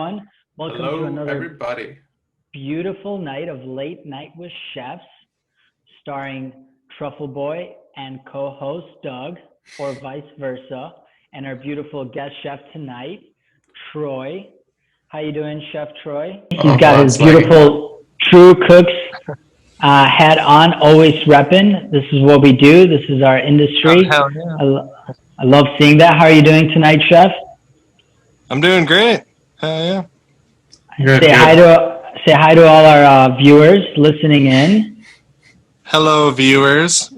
everyone. Welcome to Hello, another everybody. beautiful night of Late Night with Chefs, starring Truffle Boy and co-host Doug, or vice versa, and our beautiful guest chef tonight, Troy. How you doing, Chef Troy? He's got his beautiful True Cooks hat on, always repping. This is what we do. This is our industry. Oh, hell yeah. I love seeing that. How are you doing tonight, Chef? I'm doing great. Hell yeah. Good, Say hi to all our viewers listening in. Hello, viewers.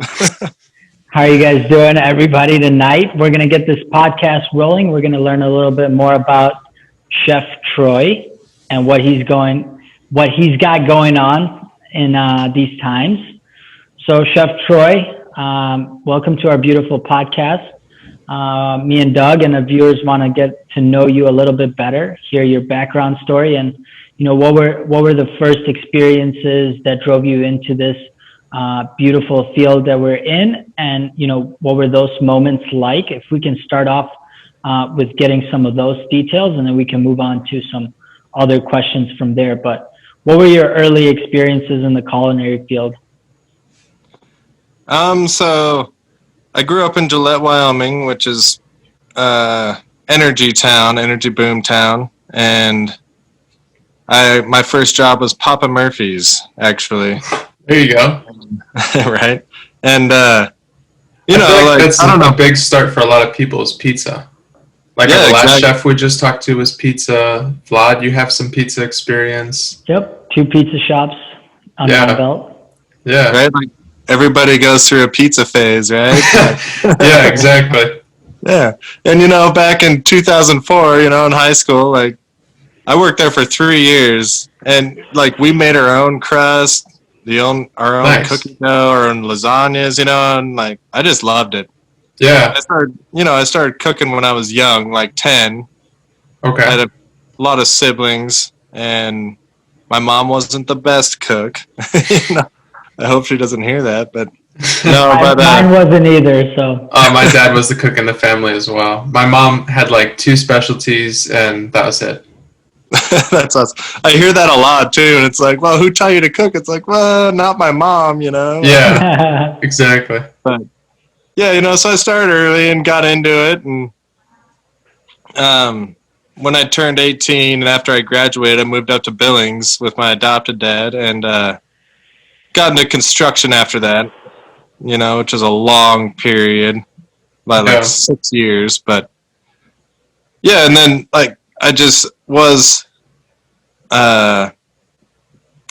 How are you guys doing, everybody, tonight? We're going to get this podcast rolling. We're going to learn a little bit more about Chef Troy and what he's got going on in these times. So, Chef Troy, welcome to our beautiful podcast. Me and Doug and the viewers want to get to know you a little bit better, hear your background story, and what were the first experiences that drove you into this beautiful field that we're in, and what were those moments like? If we can start off with getting some of those details, and then we can move on to some other questions from there. But what were your early experiences in the culinary field? So I grew up in Gillette, Wyoming, which is energy boom town, and my first job was Papa Murphy's, actually. There you go. Right? And I don't know. A big start for a lot of people is pizza. The last chef we just talked to was pizza. Vlad, you have some pizza experience. Yep, 2 pizza shops on my belt. Yeah. Right? Like everybody goes through a pizza phase, right? Yeah, exactly. Yeah. And back in 2004, in high school, I worked there for 3 years, and we made our own crust, our own cookie dough, our own lasagnas, and I just loved it. Yeah. I started cooking when I was young, 10. Okay. I had a lot of siblings, and my mom wasn't the best cook. I hope she doesn't hear that, but no, mine wasn't either. So my dad was the cook in the family as well. My mom had 2 specialties, and that was it. That's us. I hear that a lot too, and it's well, who taught you to cook? It's well, not my mom, Yeah, exactly. But yeah, so I started early and got into it, and when I turned 18 and after I graduated, I moved up to Billings with my adopted dad, and got into construction after that, which is a long period, by 6 years, but yeah, and then I just was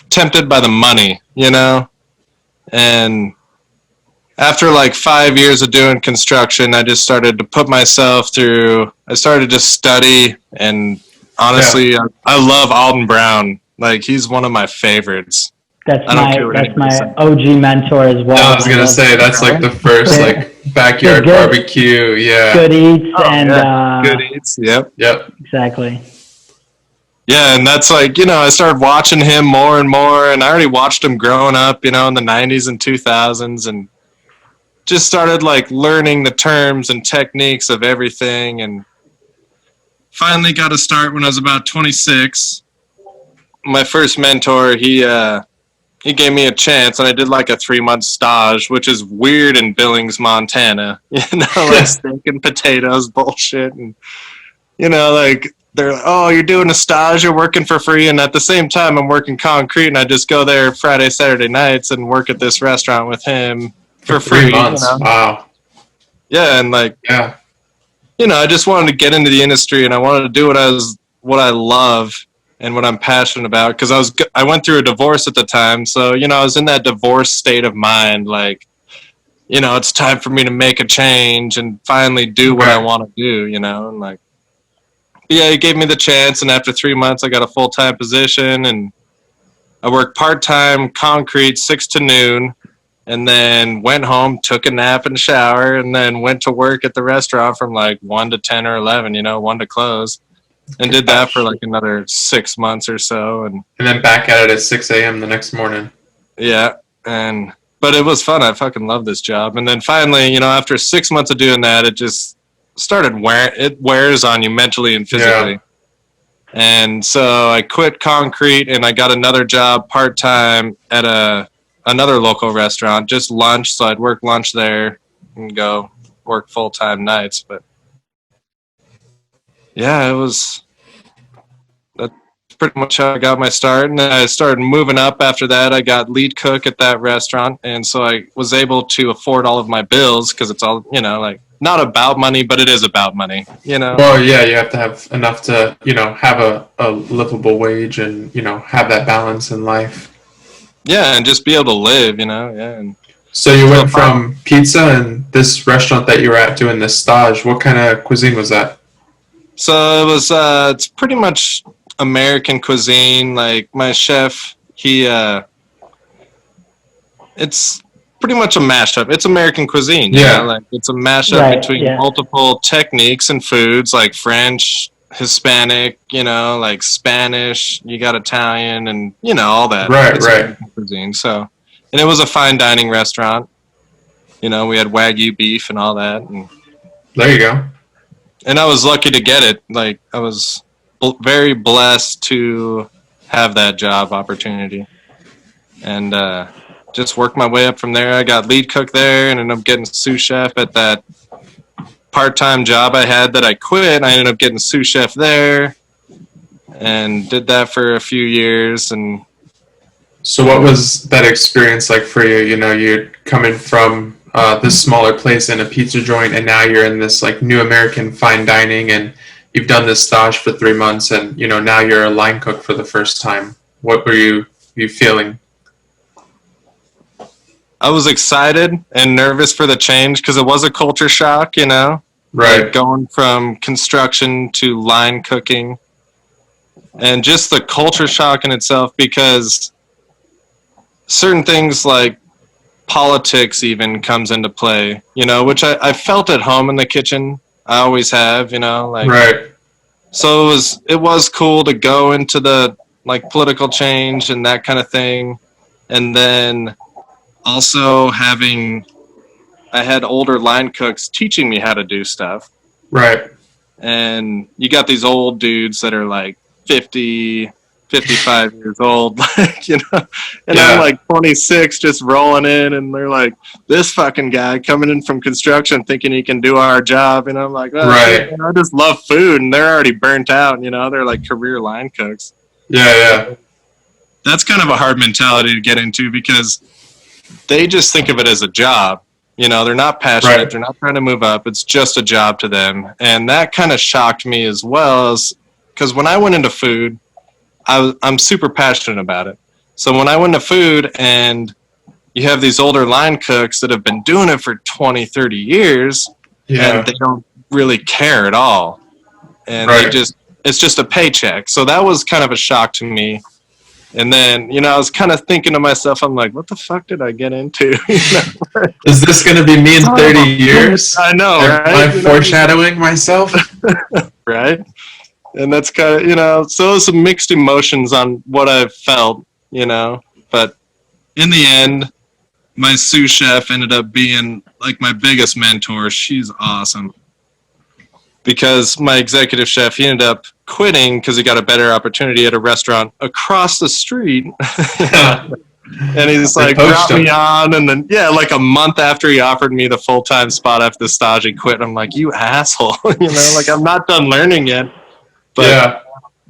tempted by the money, and after 5 years of doing construction, I just started to put myself through, I started to study, and honestly, I love Alton Brown. He's one of my favorites. That's my OG mentor as well. No, I was going to say, that's the first backyard barbecue. Yeah. Good Eats and Good Eats. Yep. Exactly. Yeah, and that's I started watching him more and more, and I already watched him growing up, in the 90s and 2000s, and just started learning the terms and techniques of everything, and finally got to start when I was about 26. My first mentor, he gave me a chance, and I did a 3-month stage, which is weird in Billings, Montana. Steak and potatoes bullshit, and they're oh, you're doing a stage, you're working for free, and at the same time I'm working concrete, and I just go there Friday, Saturday nights and work at this restaurant with him for free. 3 months. Wow. Yeah, and I just wanted to get into the industry, and I wanted to do what I love and what I'm passionate about, because I went through a divorce at the time, so I was in that divorce state of mind, it's time for me to make a change and finally do what I want to do, and he gave me the chance, and after 3 months I got a full-time position, and I worked part-time concrete 6 to noon, and then went home, took a nap and shower, and then went to work at the restaurant from 1 to 10 or 11, 1 to close. And did that for another 6 months or so, and then back at it at 6 a.m. the next morning. Yeah, but it was fun. I fucking love this job. And then finally, after 6 months of doing that, it just started it wears on you mentally and physically. And so I quit concrete and I got another job part-time at another local restaurant, just lunch. So I'd work lunch there and go work full-time nights. But yeah, that's pretty much how I got my start. And then I started moving up after that. I got lead cook at that restaurant. And so I was able to afford all of my bills because it's all, like not about money, but it is about money, Well, yeah, you have to have enough to, have a livable wage and, have that balance in life. Yeah, and just be able to live, yeah. And so you went from pizza and this restaurant that you were at doing this stage. What kind of cuisine was that? So it was, it's pretty much American cuisine. Like my chef, it's pretty much a mashup. It's American cuisine. Yeah. Like it's a mashup between multiple techniques and foods like French, Hispanic, like Spanish, you got Italian and, all that. Right, it's right. American cuisine. So, and it was a fine dining restaurant. We had Wagyu beef and all that. And there you go. And I was lucky to get it. Like I was very blessed to have that job opportunity. And, just worked my way up from there. I got lead cook there and ended up getting sous chef at that part-time job I had that I quit. I ended up getting sous chef there and did that for a few years. And so what was that experience like for you? You're coming from this smaller place in a pizza joint and now you're in this like new American fine dining and you've done this stage for 3 months and, now you're a line cook for the first time. What were you feeling? I was excited and nervous for the change because it was a culture shock, Right. Like going from construction to line cooking. And just the culture shock in itself because certain things like politics even comes into play, which I felt at home in the kitchen. I always have, Right. So it was cool to go into the like political change and that kind of thing. And then also I had older line cooks teaching me how to do stuff. Right. And you got these old dudes that are like 50, 55 years old, and I'm like 26 just rolling in and they're like, this fucking guy coming in from construction thinking he can do our job. And I'm like, right. I just love food and they're already burnt out, they're like career line cooks. Yeah. That's kind of a hard mentality to get into because they just think of it as a job. They're not passionate. Right. They're not trying to move up. It's just a job to them. And that kind of shocked me as well because when I went into food, I'm super passionate about it. So when I went to food and you have these older line cooks that have been doing it for 20, 30 years and they don't really care at all. And it's just a paycheck. So that was kind of a shock to me. And then, I was kind of thinking to myself, I'm like, what the fuck did I get into? Is this going to be me in 30 years? I know, right? Am I foreshadowing myself? Right? And that's kind of, so some mixed emotions on what I felt, But in the end, my sous chef ended up being like my biggest mentor. She's awesome. Because my executive chef, he ended up quitting because he got a better opportunity at a restaurant across the street. And he just like brought me on. And then, like a month after he offered me the full-time spot after the stage, he quit. I'm like, you asshole. Like I'm not done learning yet. But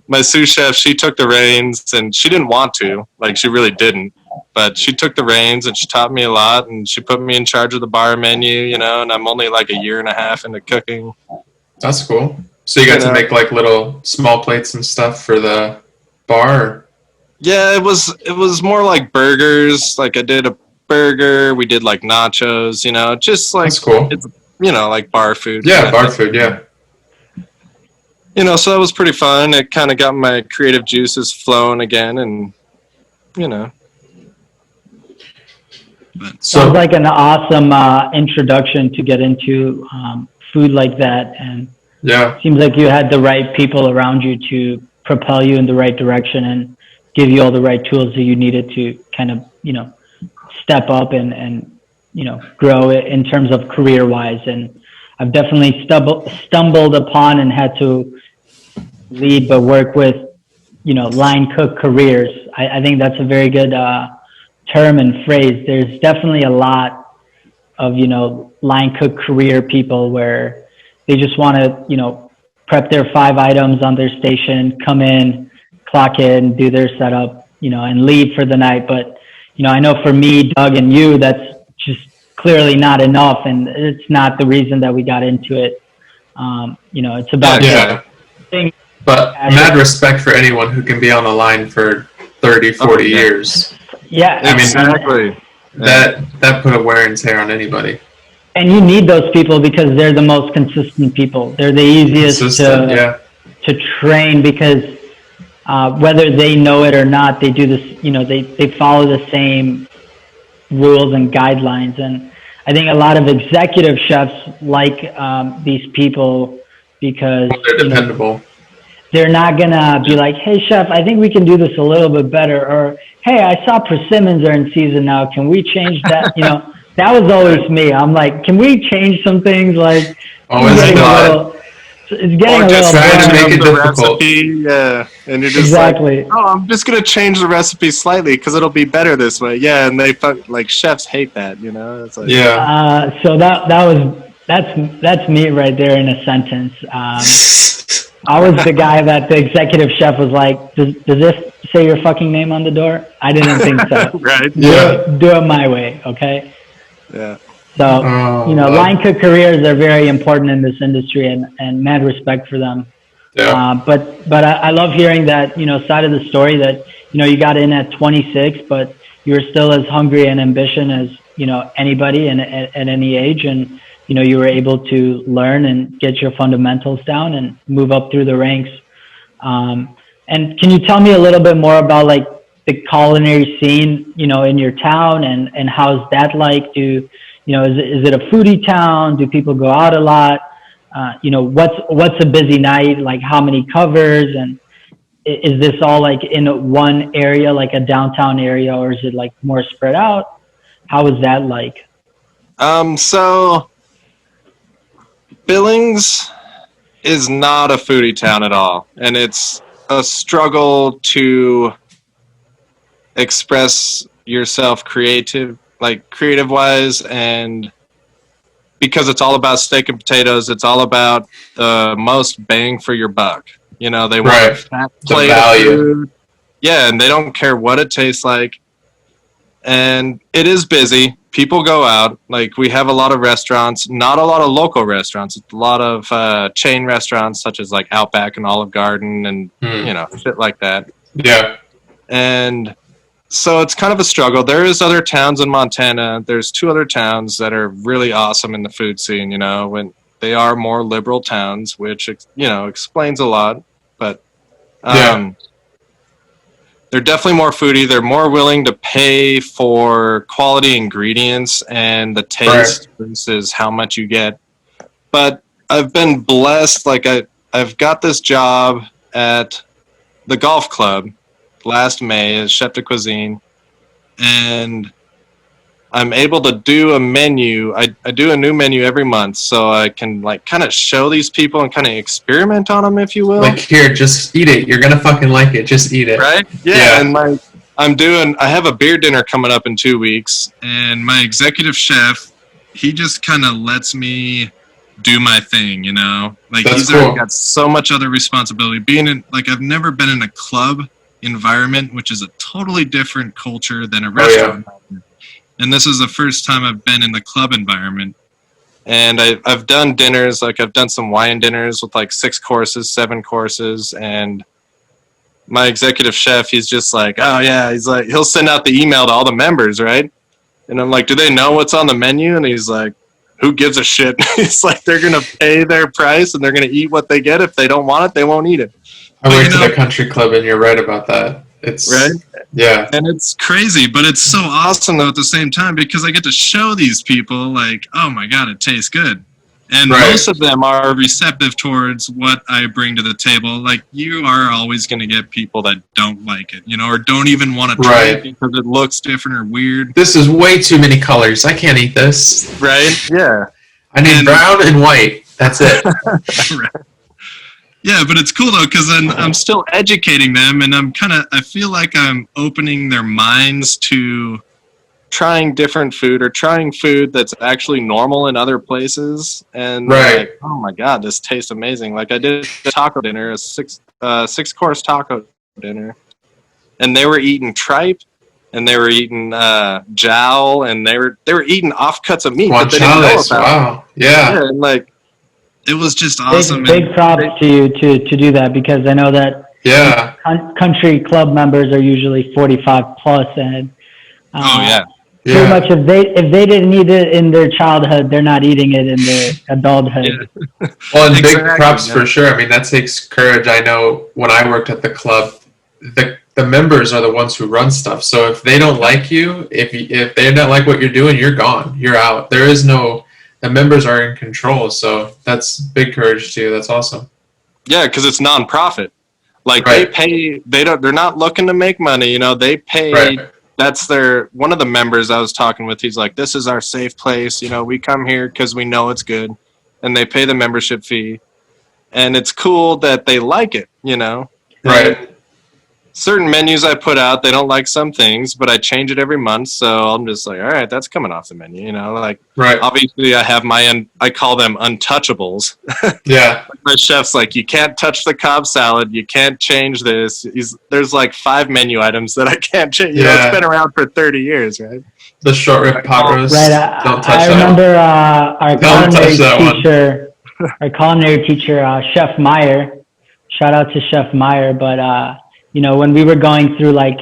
my sous chef, she took the reins and she didn't want to. Like she really didn't. But she took the reins and she taught me a lot. And she put me in charge of the bar menu, and I'm only like a year and a half into cooking. That's cool. So you got to make like little small plates and stuff for the bar? Yeah, it was more like burgers. Like I did a burger. We did like nachos, just like. That's cool. It's, like bar food. Yeah, bar food, yeah. So that was pretty fun. It kind of got my creative juices flowing again and, Sounds like an awesome introduction to get into food like that, and seems like you had the right people around you to propel you in the right direction and give you all the right tools that you needed to kind of step up and grow it in terms of career wise. And I've definitely stumbled upon and had to lead but work with, line cook careers. I think that's a very good term and phrase. There's definitely a lot of, line cook career people where they just want to, prep their 5 items on their station, come in, clock in, do their setup, and leave for the night. But, I know for me, Doug, and you, that's just clearly not enough, and it's not the reason that we got into it. It's about but mad respect for anyone who can be on the line for 30, 40 years. Yeah, I mean, exactly. That put a wear and tear on anybody. And you need those people because they're the most consistent people. They're the easiest to train because whether they know it or not, they do this. They follow the same rules and guidelines. And I think a lot of executive chefs like these people because they're dependable. They're not gonna be like, "Hey, chef, I think we can do this a little bit better," or "Hey, I saw persimmons are in season now. Can we change that?" That was always me. I'm like, "Can we change some things?" Like, it's getting a little trying to make it the difficult. Recipe, yeah, and you're just exactly. like, "Oh, I'm just gonna change the recipe slightly because it'll be better this way." Yeah, and chefs hate that. It's like, So that's me right there in a sentence. I was the guy that the executive chef was like, does this say your fucking name on the door? I didn't think so. Right? Do it my way, okay? Yeah. So, line cook careers are very important in this industry and mad respect for them. Yeah. But I love hearing that, side of the story that, you got in at 26, but you were still as hungry and ambitious as, anybody at any age. And, you were able to learn and get your fundamentals down and move up through the ranks. And can you tell me a little bit more about like the culinary scene, in your town and how's that like? Is it a foodie town? Do people go out a lot? What's a busy night? Like how many covers? And is this all like in one area, like a downtown area, or is it like more spread out? How is that like? So Billings is not a foodie town at all, and it's a struggle to express yourself creative wise, and because it's all about steak and potatoes, it's all about the most bang for your buck. They want a fat plate of food. Yeah, and they don't care what it tastes like. And it is busy. People go out. Like, we have a lot of restaurants, not a lot of local restaurants. It's a lot of chain restaurants such as like Outback and Olive Garden and, shit like that. Yeah. And so it's kind of a struggle. There is other towns in Montana. There's 2 other towns that are really awesome in the food scene, when they are more liberal towns, which, explains a lot. But they're definitely more foodie. They're more willing to pay for quality ingredients and the taste versus how much you get. But I've been blessed. Like I've got this job at the golf club last May as chef de cuisine, and I'm able to do a menu. I do a new menu every month, so I can like kind of show these people and kind of experiment on them, if you will. Like, here, just eat it. You're gonna fucking like it. Just eat it. Right? Yeah. And like I have a beer dinner coming up in 2 weeks, and my executive chef, he just kind of lets me do my thing, Like, That's he's already got so much other responsibility. I've never been in a club environment, which is a totally different culture than a restaurant environment. And this is the first time I've been in the club environment. And I've done dinners, like I've done some wine dinners with like 6 courses, 7 courses. And my executive chef, he's just like, oh yeah, he's like, he'll send out the email to all the members, right? And I'm like, do they know what's on the menu? And he's like, who gives a shit? It's like, they're going to pay their price and they're going to eat what they get. If they don't want it, they won't eat it. I worked at a country club, and you're right about that. It's right. Yeah. And it's crazy, but it's so awesome though at the same time, because I get to show these people like, oh my God, it tastes good. And most of them are receptive towards what I bring to the table. Like, you are always going to get people that don't like it, or don't even want to try it because it looks different or weird. This is way too many colors. I can't eat this. Right? Yeah. I need brown and white. That's it. Right. Yeah, but it's cool though because I'm still educating them, and I feel like I'm opening their minds to trying different food or trying food that's actually normal in other places, and they're Right. like, oh my god, this tastes amazing. Like I did a taco dinner, a six course taco dinner, and they were eating tripe, and they were eating jowl, and they were eating offcuts of meat that they didn't know Guanciales. about. Wow. Yeah. Yeah, and like it was just awesome. Big props to you to do that, because I know that Yeah. country club members are usually 45 plus, and Oh yeah. pretty Yeah. much if they didn't eat it in their childhood, they're not eating it in their adulthood. Yeah. Well, and big Exactly, props yeah. for sure. I mean, that takes courage. I know when I worked at the club, the members are the ones who run stuff. So if they don't like you, if they don't like what you're doing, you're gone. You're out. There is no. The members are in control. So that's big courage too. That's awesome. Yeah, because it's nonprofit. Like Right. they pay. They're not looking to make money. You know, they pay. Right. That's one of the members I was talking with. He's like, this is our safe place. You know, we come here because we know it's good, and they pay the membership fee, and it's cool that they like it. You know, Right. And certain menus I put out, they don't like some things, but I change it every month. So I'm just like, all right, that's coming off the menu. You know, like Right. obviously I have I call them untouchables. Yeah. My chef's like, you can't touch the Cobb salad. You can't change this. There's like 5 menu items that I can't change. You know, Yeah. it's been around for 30 years, right? The short rib pot roast. Right. Don't touch I that one. remember our Don't touch that one. culinary teacher, Chef Meyer. Shout out to Chef Meyer. But you know, when we were going through like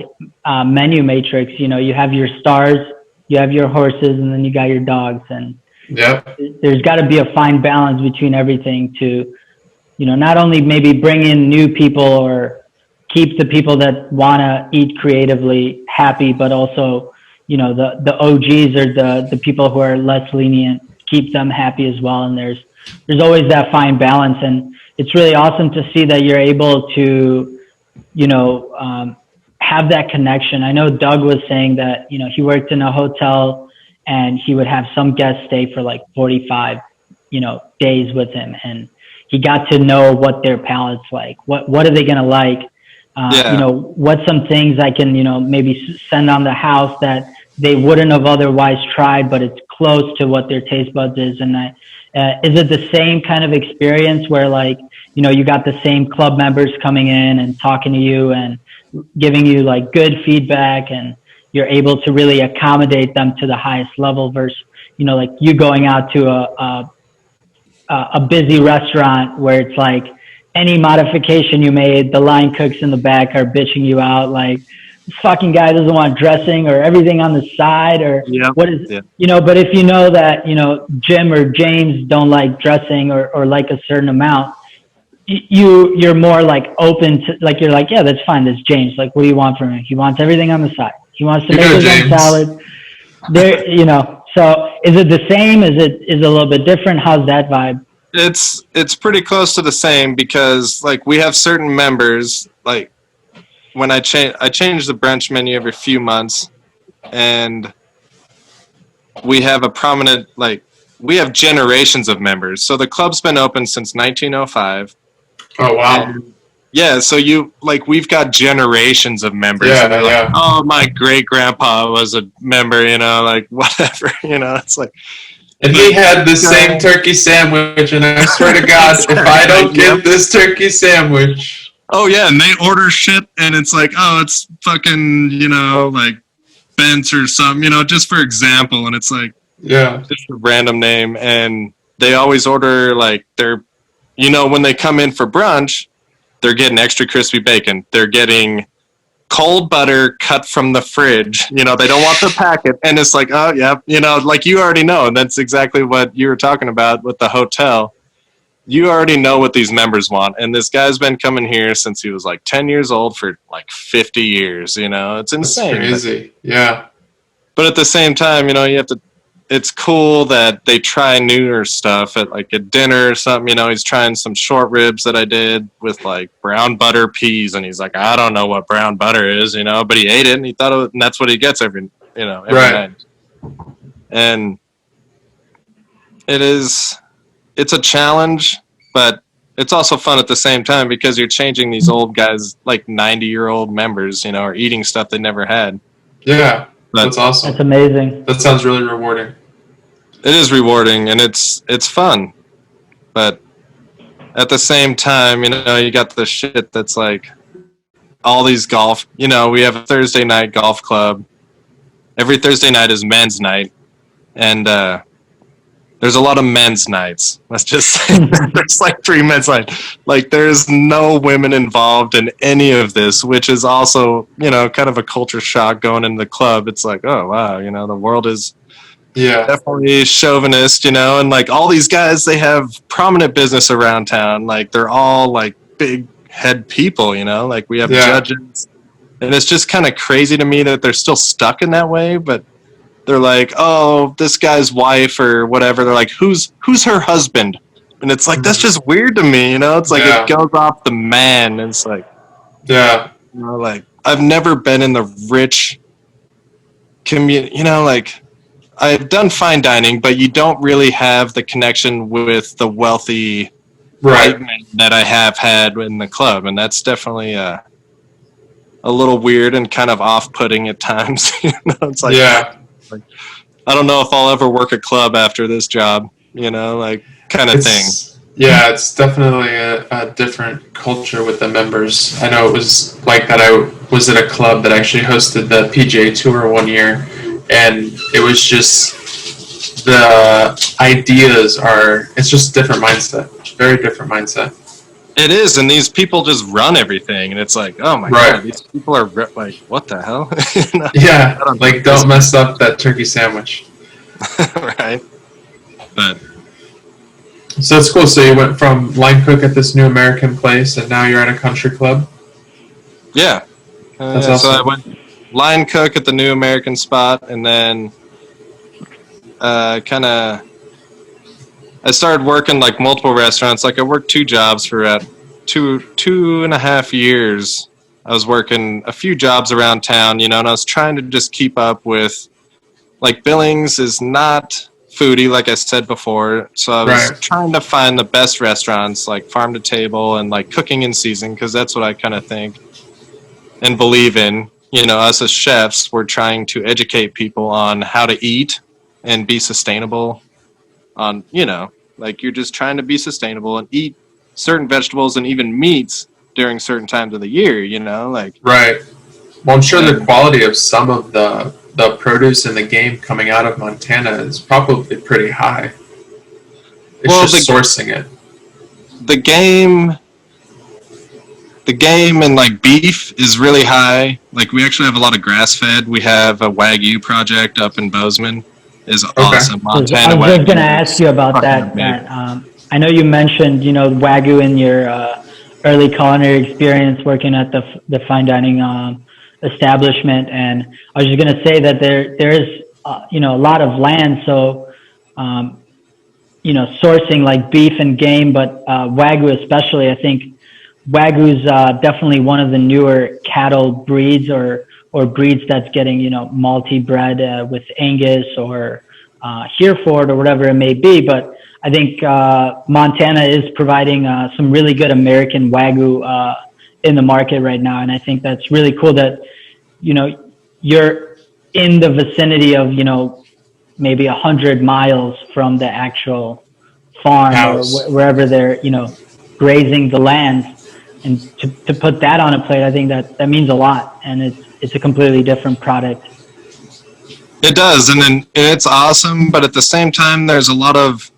menu matrix, you know, you have your stars, you have your horses, and then you got your dogs, and Yep. there's got to be a fine balance between everything to, you know, not only maybe bring in new people or keep the people that want to eat creatively happy, but also, you know, the OGs or the people who are less lenient, keep them happy as well. And there's always that fine balance. And it's really awesome to see that you're able to, you know, have that connection. I know Doug was saying that, you know, he worked in a hotel and he would have some guests stay for like 45, you know, days with him. And he got to know what their palate's like. What are they going to like? Yeah. You know, what's some things I can, you know, maybe send on the house that they wouldn't have otherwise tried, but it's close to what their taste buds is. And is it the same kind of experience where, like, you know, you got the same club members coming in and talking to you and giving you like good feedback, and you're able to really accommodate them to the highest level versus, you know, like you going out to a busy restaurant where it's like any modification you made, the line cooks in the back are bitching you out like, this fucking guy doesn't want dressing or everything on the side or what is, you know, but if you know that, you know, Jim or James don't like dressing or like a certain amount, you're more like open to, like, you're like, yeah, that's fine. That's James. Like, what do you want from him? He wants everything on the side. He wants to make his own salad. There, you know, so is it the same? Is it a little bit different? How's that vibe? It's pretty close to the same because like we have certain members, like when I change the brunch menu every few months, and we have a prominent, like, we have generations of members. So the club's been open since 1905. Oh wow. And yeah, so we've got generations of members. Yeah, and yeah. like, oh, my great grandpa was a member, you know, like whatever, you know, it's like. And he had the same turkey sandwich, and I swear to God, if I don't get this turkey sandwich. Oh yeah, and they order shit, and it's like, oh, it's fucking, you know, like Bent's or something, you know, just for example, and it's like, yeah, just a random name, and they always order like you know, when they come in for brunch, they're getting extra crispy bacon, they're getting cold butter cut from the fridge, you know, they don't want the packet, and it's like, oh yeah, you know, like you already know, and that's exactly what you were talking about with the hotel. You already know what these members want, and this guy's been coming here since he was like 10 years old for like 50 years, you know, it's insane. That's crazy. Yeah. But at the same time, you know, it's cool that they try newer stuff at like a dinner or something, you know, he's trying some short ribs that I did with like brown butter peas, and he's like, I don't know what brown butter is, you know, but he ate it and he thought and that's what he gets every night. And it's a challenge, but it's also fun at the same time because you're changing these old guys, like 90-year-old members, you know, are eating stuff they never had. Yeah, But that's awesome. That's amazing. That sounds really rewarding. it is rewarding and it's fun. But at the same time, you know, you got the shit that's like all these golf, you know, we have a Thursday night golf club. Every Thursday night is men's night. And there's a lot of men's nights. Let's just say there's like 3 men's nights. Like there's no women involved in any of this, which is also, you know, kind of a culture shock going into the club. It's like, oh wow, you know, the world is definitely chauvinist, you know, and like all these guys, they have prominent business around town. Like they're all like big head people, you know, like we have judges. And it's just kind of crazy to me that they're still stuck in that way, but they're like, oh, this guy's wife or whatever. They're like, who's her husband? And it's like, that's just weird to me, you know? It's like it goes off the man. And it's like, you know, like I've never been in the rich community, you know, like I've done fine dining, but you don't really have the connection with the wealthy white men that I have had in the club. And that's definitely a little weird and kind of off-putting at times. You know, it's like, like, I don't know if I'll ever work a club after this job, you know, like kind of thing. Yeah, it's definitely a different culture with the members. I know it was like that. I was at a club that actually hosted the PGA Tour one year, and it was just the ideas it's just a different mindset, very different mindset. It is, and these people just run everything, and it's like, oh my god, these people are like, what the hell? You know? Yeah, like don't mess up that turkey sandwich. Right. But so it's cool. So you went from line cook at this new American place, and now you're at a country club. Yeah, That's awesome. So I went line cook at the new American spot, and then I started working like multiple restaurants. Like I worked 2 jobs for about 2.5 years. I was working a few jobs around town, you know, and I was trying to just keep up with, like, Billings is not foodie, like I said before. So I was trying to find the best restaurants, like farm to table and like cooking in season, because that's what I kind of think and believe in. You know, us as chefs, we're trying to educate people on how to eat and be sustainable. On, you know, like you're just trying to be sustainable and eat certain vegetables and even meats during certain times of the year, you know, like. Right. Well, I'm sure the quality of some of the produce in the game coming out of Montana is probably pretty high. It's just sourcing it. The game and like beef is really high. Like we actually have a lot of grass fed. We have a Wagyu project up in Bozeman. Is awesome. Montana I was just going to Wagyu ask you about that. I know you mentioned, you know, Wagyu in your early culinary experience working at the fine dining establishment, and I was just going to say that there is, you know, a lot of land, so you know, sourcing like beef and game, but Wagyu especially, I think Wagyu's definitely one of the newer cattle breeds or breeds that's getting, you know, multi-bred with Angus or Hereford or whatever it may be. But I think Montana is providing some really good American Wagyu in the market right now. And I think that's really cool that, you know, you're in the vicinity of, you know, maybe 100 miles from the actual farm or wherever they're, you know, grazing the land. And to put that on a plate, I think that means a lot. And it's a completely different product. It does, and it's awesome, but at the same time, there's a lot of,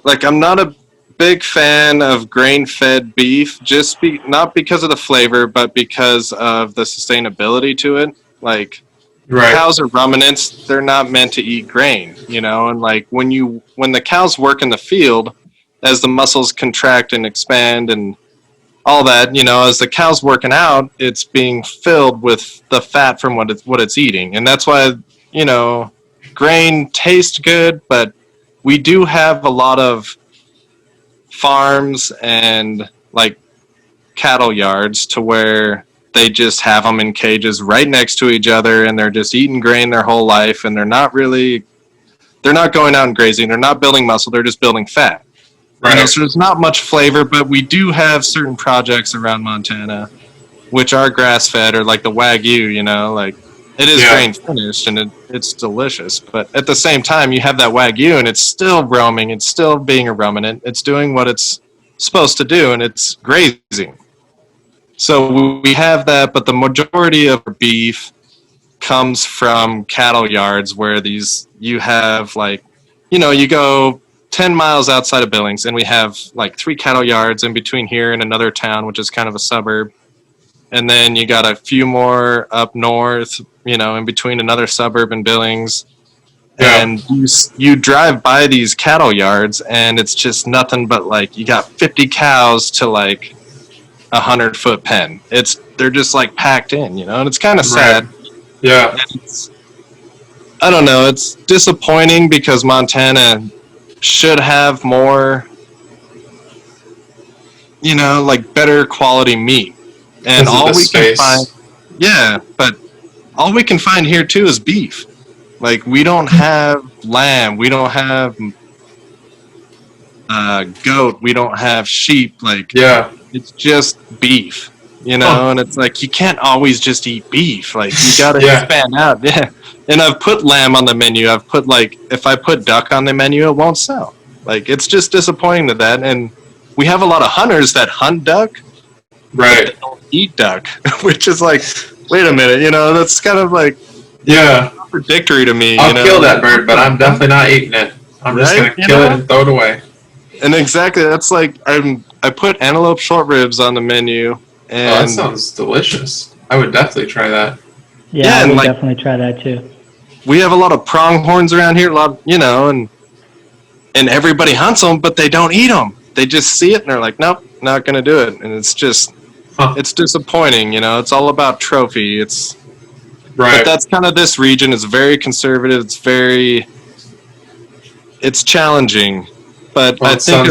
like, I'm not a big fan of grain-fed beef, not because of the flavor, but because of the sustainability to it. Like, cows are ruminants; they're not meant to eat grain, you know. And like when the cows work in the field, as the muscles contract and expand and all that, you know, as the cow's working out, it's being filled with the fat from what it's eating. And that's why, you know, grain tastes good, but we do have a lot of farms and like cattle yards to where they just have them in cages right next to each other and they're just eating grain their whole life, and they're not going out and grazing, they're not building muscle, they're just building fat. Right. So there's not much flavor, but we do have certain projects around Montana which are grass fed or like the Wagyu, like it is Yeah. grain finished and it's delicious. But at the same time, you have that Wagyu and it's still roaming, it's still being a ruminant, it's doing what it's supposed to do, and it's grazing. So we have that, but the majority of beef comes from cattle yards where you have like, you go 10 miles outside of Billings and we have like 3 cattle yards in between here and another town, which is kind of a suburb. And then you got a few more up north, in between another suburb and Billings. Yeah. And you drive by these cattle yards, and it's just nothing but like you got 50 cows to like 100-foot pen. They're just like packed in, and it's kind of sad. Right. Yeah. I don't know. It's disappointing because Montana should have more, like better quality meat. And all we can find, but all we can find here too is beef. Like we don't have lamb, we don't have goat, we don't have sheep. Like it's just beef, And it's like you can't always just eat beef. Like you gotta expand out. Yeah. And I've put lamb on the menu. I've put if I put duck on the menu, it won't sell. Like it's just disappointing that. And we have a lot of hunters that hunt duck. Right. They don't eat duck, which is like, wait a minute, that's kind of like contradictory to me. I'll kill that bird, but I'm definitely not eating it. I'm just gonna kill it and throw it away. And exactly, that's like I put antelope short ribs on the menu, and that sounds delicious. I would definitely try that. Yeah, I would definitely try that too. We have a lot of pronghorns around here, and everybody hunts them, but they don't eat them. They just see it and they're like, nope, not gonna do it, and it's just. It's disappointing, It's all about trophy. But that's kind of this region. It's very conservative. It's challenging. But I think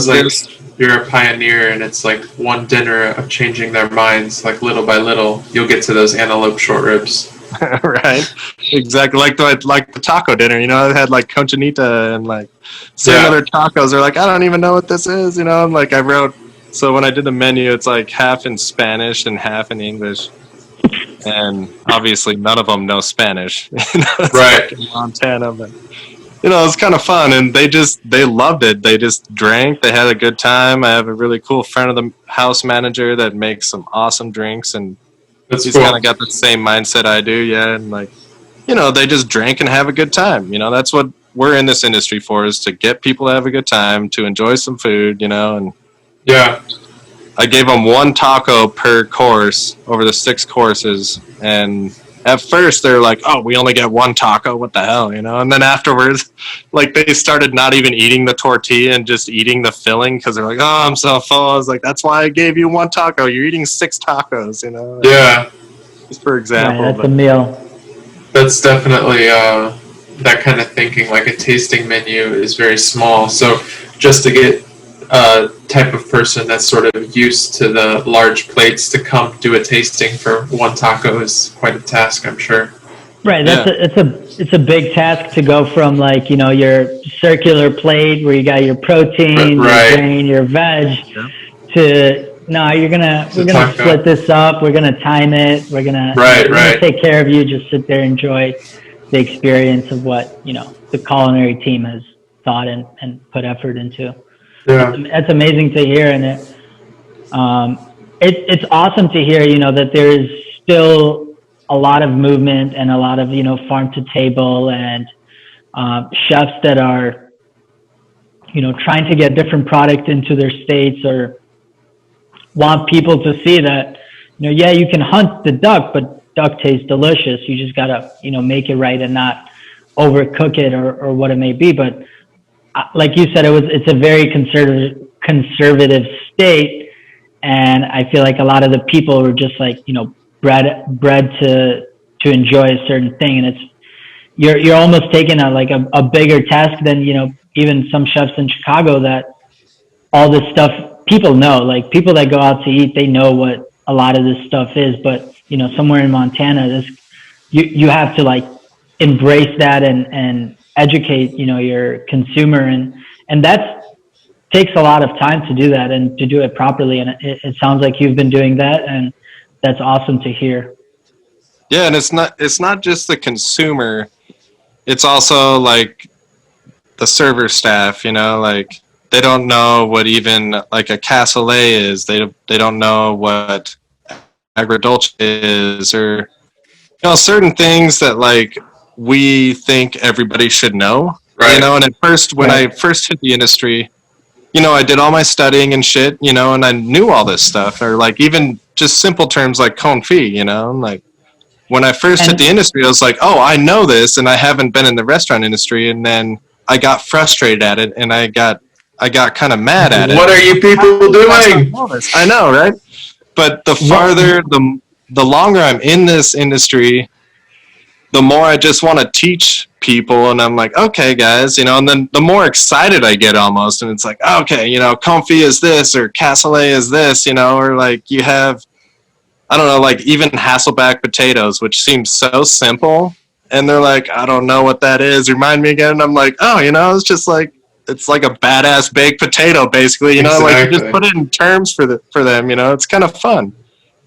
you're a pioneer, and it's like one dinner of changing their minds, like little by little. You'll get to those antelope short ribs. Right. Exactly. Like the taco dinner. I had like cochinita and like certain other tacos. They're like, I don't even know what this is. And like I wrote. So when I did the menu, it's like half in Spanish and half in English, and obviously none of them know Spanish. Right. Like in Montana, but it's kind of fun, and they loved it. They just drank. They had a good time. I have a really cool friend of the house manager that makes some awesome drinks, and he's kind of got the same mindset I do. Yeah, and like, they just drank and have a good time. That's what we're in this industry for, is to get people to have a good time, to enjoy some food. And yeah. I gave them 1 taco per course over the 6 courses, and at first they're like, oh, we only get 1 taco, what the hell, And then afterwards, like, they started not even eating the tortilla and just eating the filling because they're like, oh, I'm so full. I was like, that's why I gave you 1 taco. You're eating 6 tacos, Yeah. Just for example. Right, that's a meal. That's definitely that kind of thinking. Like a tasting menu is very small. So just to get a type of person that's sort of used to the large plates to come do a tasting for 1 taco is quite a task, I'm sure. Right. It's a big task to go from like, your circular plate where you got your protein, your grain, your veg to we're gonna split this up, we're gonna time it, we're gonna take care of you, just sit there, enjoy the experience of what, the culinary team has thought and put effort into. Yeah. That's amazing to hear, and it's awesome to hear, that there is still a lot of movement and a lot of, farm to table and chefs that are, trying to get different product into their states or want people to see that, you can hunt the duck, but duck tastes delicious. You just gotta, make it right and not overcook it or what it may be. But like you said, it's a very conservative state, and I feel like a lot of the people were just like, bred to enjoy a certain thing, and you're almost taking a bigger task than even some chefs in Chicago that all this stuff people know, like people that go out to eat, they know what a lot of this stuff is, but somewhere in Montana, you have to like embrace that and educate, your consumer. And that's takes a lot of time to do that and to do it properly. And it sounds like you've been doing that, and that's awesome to hear. Yeah, and it's not just the consumer. It's also like the server staff, you know, like they don't know what even like a cassoulet is. They don't know what agrodolce is, or you know, certain things that like we think everybody should know. Right. You know, and at first when I first hit the industry, you know, I did all my studying and shit, you know, and I knew all this stuff, or like even just simple terms like confit, you know, like when I first hit the industry, I was like, oh, I know this, and I haven't been in the restaurant industry, and then I got frustrated at it, and I got kind of mad at it. What are you people doing? I know, right? But the farther, the longer I'm in this industry, the more I just want to teach people, and I'm like, okay, guys, you know, and then the more excited I get almost, and it's like, okay, you know, confit is this, or cassoulet is this, you know, or like you have, I don't know, like even Hasselback potatoes, which seems so simple, and they're like, I don't know what that is. Remind me again. And I'm like, oh, you know, it's just like, it's like a badass baked potato, basically. You know, exactly. like you just put it in terms for them. You know, it's kind of fun.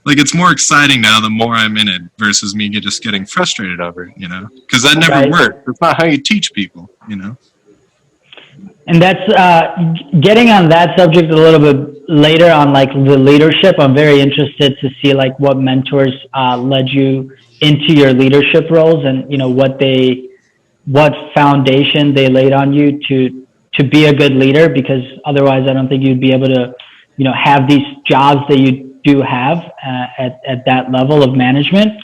Like it's more exciting now the more I'm in it versus me just getting frustrated over it. You know, because that never worked. It's not how you teach people. You know. And that's getting on that subject a little bit later on, like the leadership. I'm very interested to see like what mentors led you into your leadership roles, and you know what foundation they laid on you to be a good leader. Because otherwise, I don't think you'd be able to, you know, have these jobs that you do have at that level of management.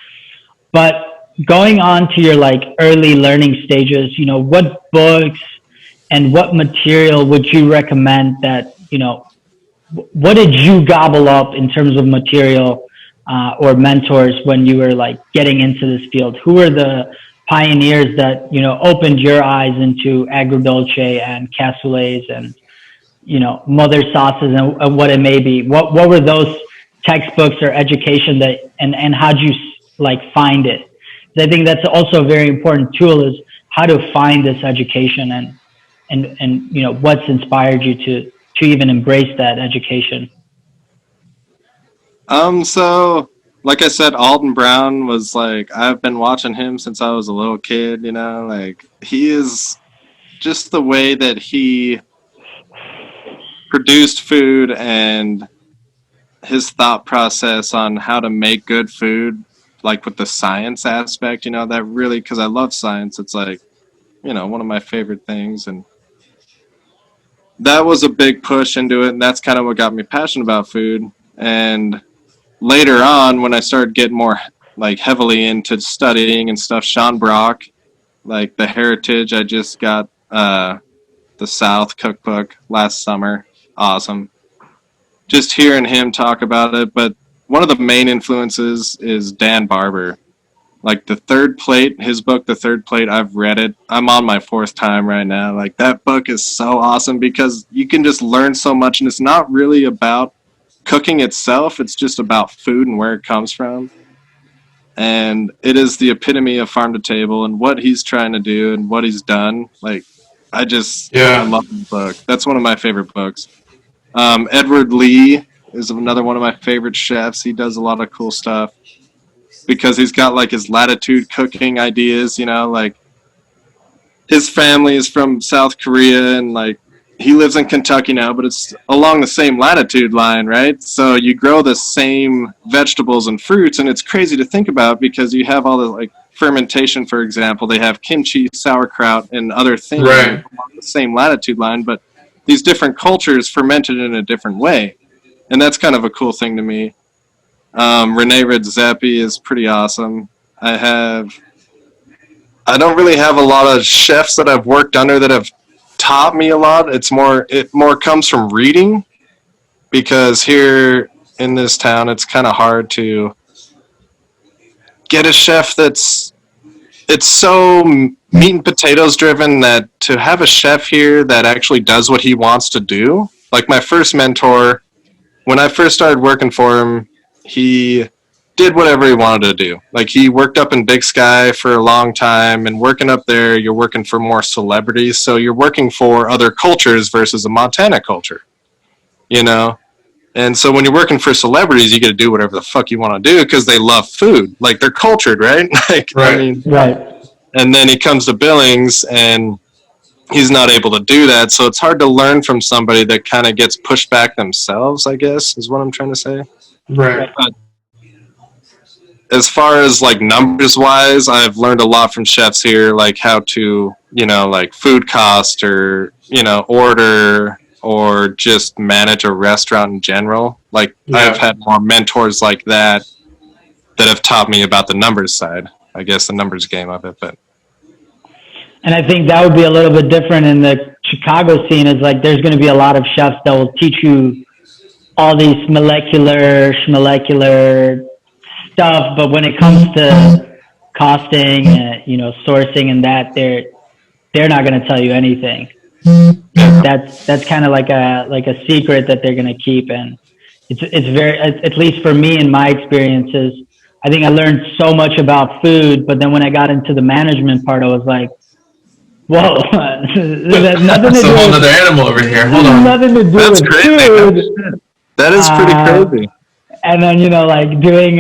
But going on to your like early learning stages, you know, what books and what material would you recommend that, you know, what did you gobble up in terms of material or mentors when you were like getting into this field? Who were the pioneers that, you know, opened your eyes into agrodolce and cassoulets and, you know, mother sauces and what it may be? What were those textbooks or education that, and how'd you like find it? I think that's also a very important tool, is how to find this education and you know, what's inspired you to even embrace that education. So like I said, Alton Brown was like, I've been watching him since I was a little kid, you know, like he is just the way that he produced food and his thought process on how to make good food, like with the science aspect, you know, that really, because I love science, it's like, you know, one of my favorite things. And that was a big push into it, and that's kind of what got me passionate about food. And later on, when I started getting more like heavily into studying and stuff, Sean Brock, like the Heritage, I just got the South cookbook last summer. Awesome. Just hearing him talk about it. But one of the main influences is Dan Barber. Like The Third Plate, his book, The Third Plate, I've read it. I'm on my 4th time right now. Like that book is so awesome because you can just learn so much, and it's not really about cooking itself. It's just about food and where it comes from. And it is the epitome of farm to table and what he's trying to do and what he's done. Like, I love the book. That's one of my favorite books. Edward Lee is another one of my favorite chefs. He does a lot of cool stuff because he's got like his latitude cooking ideas, you know, like his family is from South Korea and like he lives in Kentucky now, but it's along the same latitude line, right? So you grow the same vegetables and fruits, and it's crazy to think about because you have all the like fermentation, for example. They have kimchi, sauerkraut, and other things along the same latitude line, but these different cultures fermented in a different way. And that's kind of a cool thing to me. Rene Redzepi is pretty awesome. I don't really have a lot of chefs that I've worked under that have taught me a lot. It more comes from reading, because here in this town it's kind of hard to get a chef it's so meat and potatoes driven that to have a chef here that actually does what he wants to do. Like my first mentor, when I first started working for him, he did whatever he wanted to do. Like, he worked up in Big Sky for a long time, and working up there, you're working for more celebrities, so you're working for other cultures versus a Montana culture, you know? And so when you're working for celebrities, you get to do whatever the fuck you want to do because they love food. Like, they're cultured, right? Like, Right. I mean, Right. and then he comes to Billings, and he's not able to do that, so it's hard to learn from somebody that kind of gets pushed back themselves, I guess, is what I'm trying to say. Right. But as far as like numbers wise, I've learned a lot from chefs here, like how to, you know, like food cost or, you know, order or just manage a restaurant in general. Like, Yeah. I've had more mentors like that have taught me about the numbers side, I guess, the numbers game of it. But And I think that would be a little bit different in the Chicago scene, is like there's going to be a lot of chefs that will teach you all these molecular stuff, but when it comes to costing, you know, sourcing and that, they're not going to tell you anything. That's kind of like a secret that they're going to keep, and it's very, at least for me in my experiences, I think I learned so much about food, but then when I got into the management part, I was like, whoa, there's nothing to That's do a whole with other animal over here. Hold on. nothing to do That's with crazy. food. that is pretty crazy. And then, you know, like doing,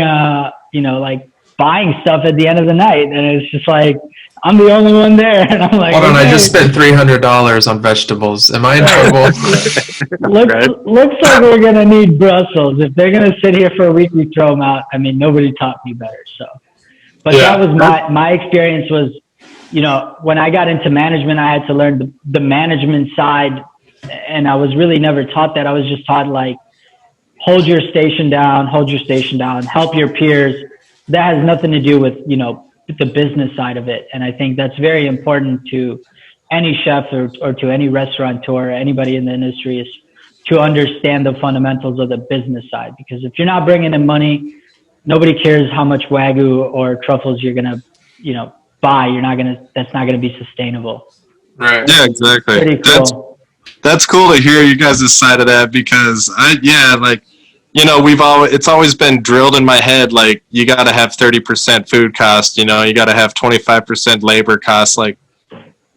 you know, like buying stuff at the end of the night. And it's just like, I'm the only one there. And I'm like, Hold on, okay. I just spent $300 on vegetables. Am I in trouble? Looks like we're going to need Brussels. If they're going to sit here for a week, we throw them out. I mean, nobody taught me better. So, but Yeah. that was my experience was, you know, when I got into management, I had to learn the management side. And I was really never taught that. I was just taught like, hold your station down, help your peers. That has nothing to do with, you know, the business side of it. And I think that's very important to any chef or to any restaurateur or anybody in the industry, is to understand the fundamentals of the business side. Because if you're not bringing in money, nobody cares how much Wagyu or truffles you're going to, you know, buy. That's not going to be sustainable. Right. Yeah, exactly. Pretty cool. That's cool to hear you guys' side of that, because like, you know, it's always been drilled in my head, like, you got to have 30% food cost, you know, you got to have 25% labor cost. Like,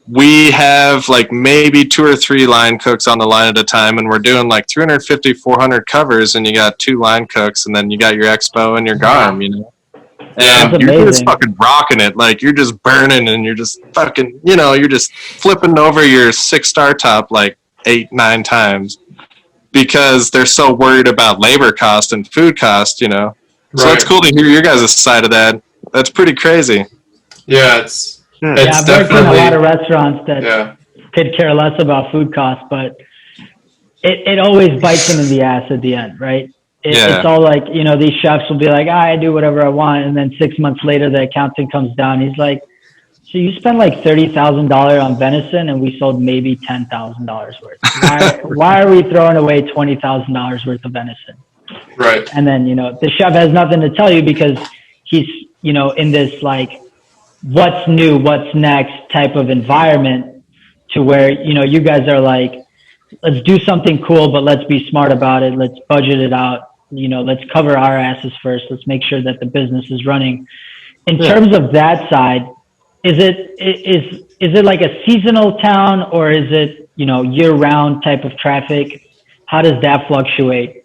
we have like maybe 2 or 3 line cooks on the line at a time, and we're doing like 350, 400 covers, and you got 2 line cooks, and then you got your expo and your garm, you know. And That's you're just amazing. fucking rocking it. Like, you're just burning, and you're just fucking, you know, you're just flipping over your 6-star top like 8, 9 times, because they're so worried about labor cost and food cost, you know. So Right. it's cool to hear your guys' side of that. That's pretty crazy. Yeah, it's Yeah, I've worked in a definitely, lot of restaurants that yeah. could care less about food costs, but it always bites them in the ass at the end, right? Yeah. It's all like, you know, these chefs will be like, I do whatever I want. And then 6 months later, the accountant comes down. He's like, so you spent like $30,000 on venison and we sold maybe $10,000 worth. Why are we throwing away $20,000 worth of venison? Right. And then, you know, the chef has nothing to tell you because he's, you know, in this like, what's new, what's next type of environment, to where, you know, you guys are like, let's do something cool, but let's be smart about it. Let's budget it out. You know, let's cover our asses first. Let's make sure that the business is running. In terms of that side, is it like a seasonal town, or is it, you know, year round type of traffic? How does that fluctuate?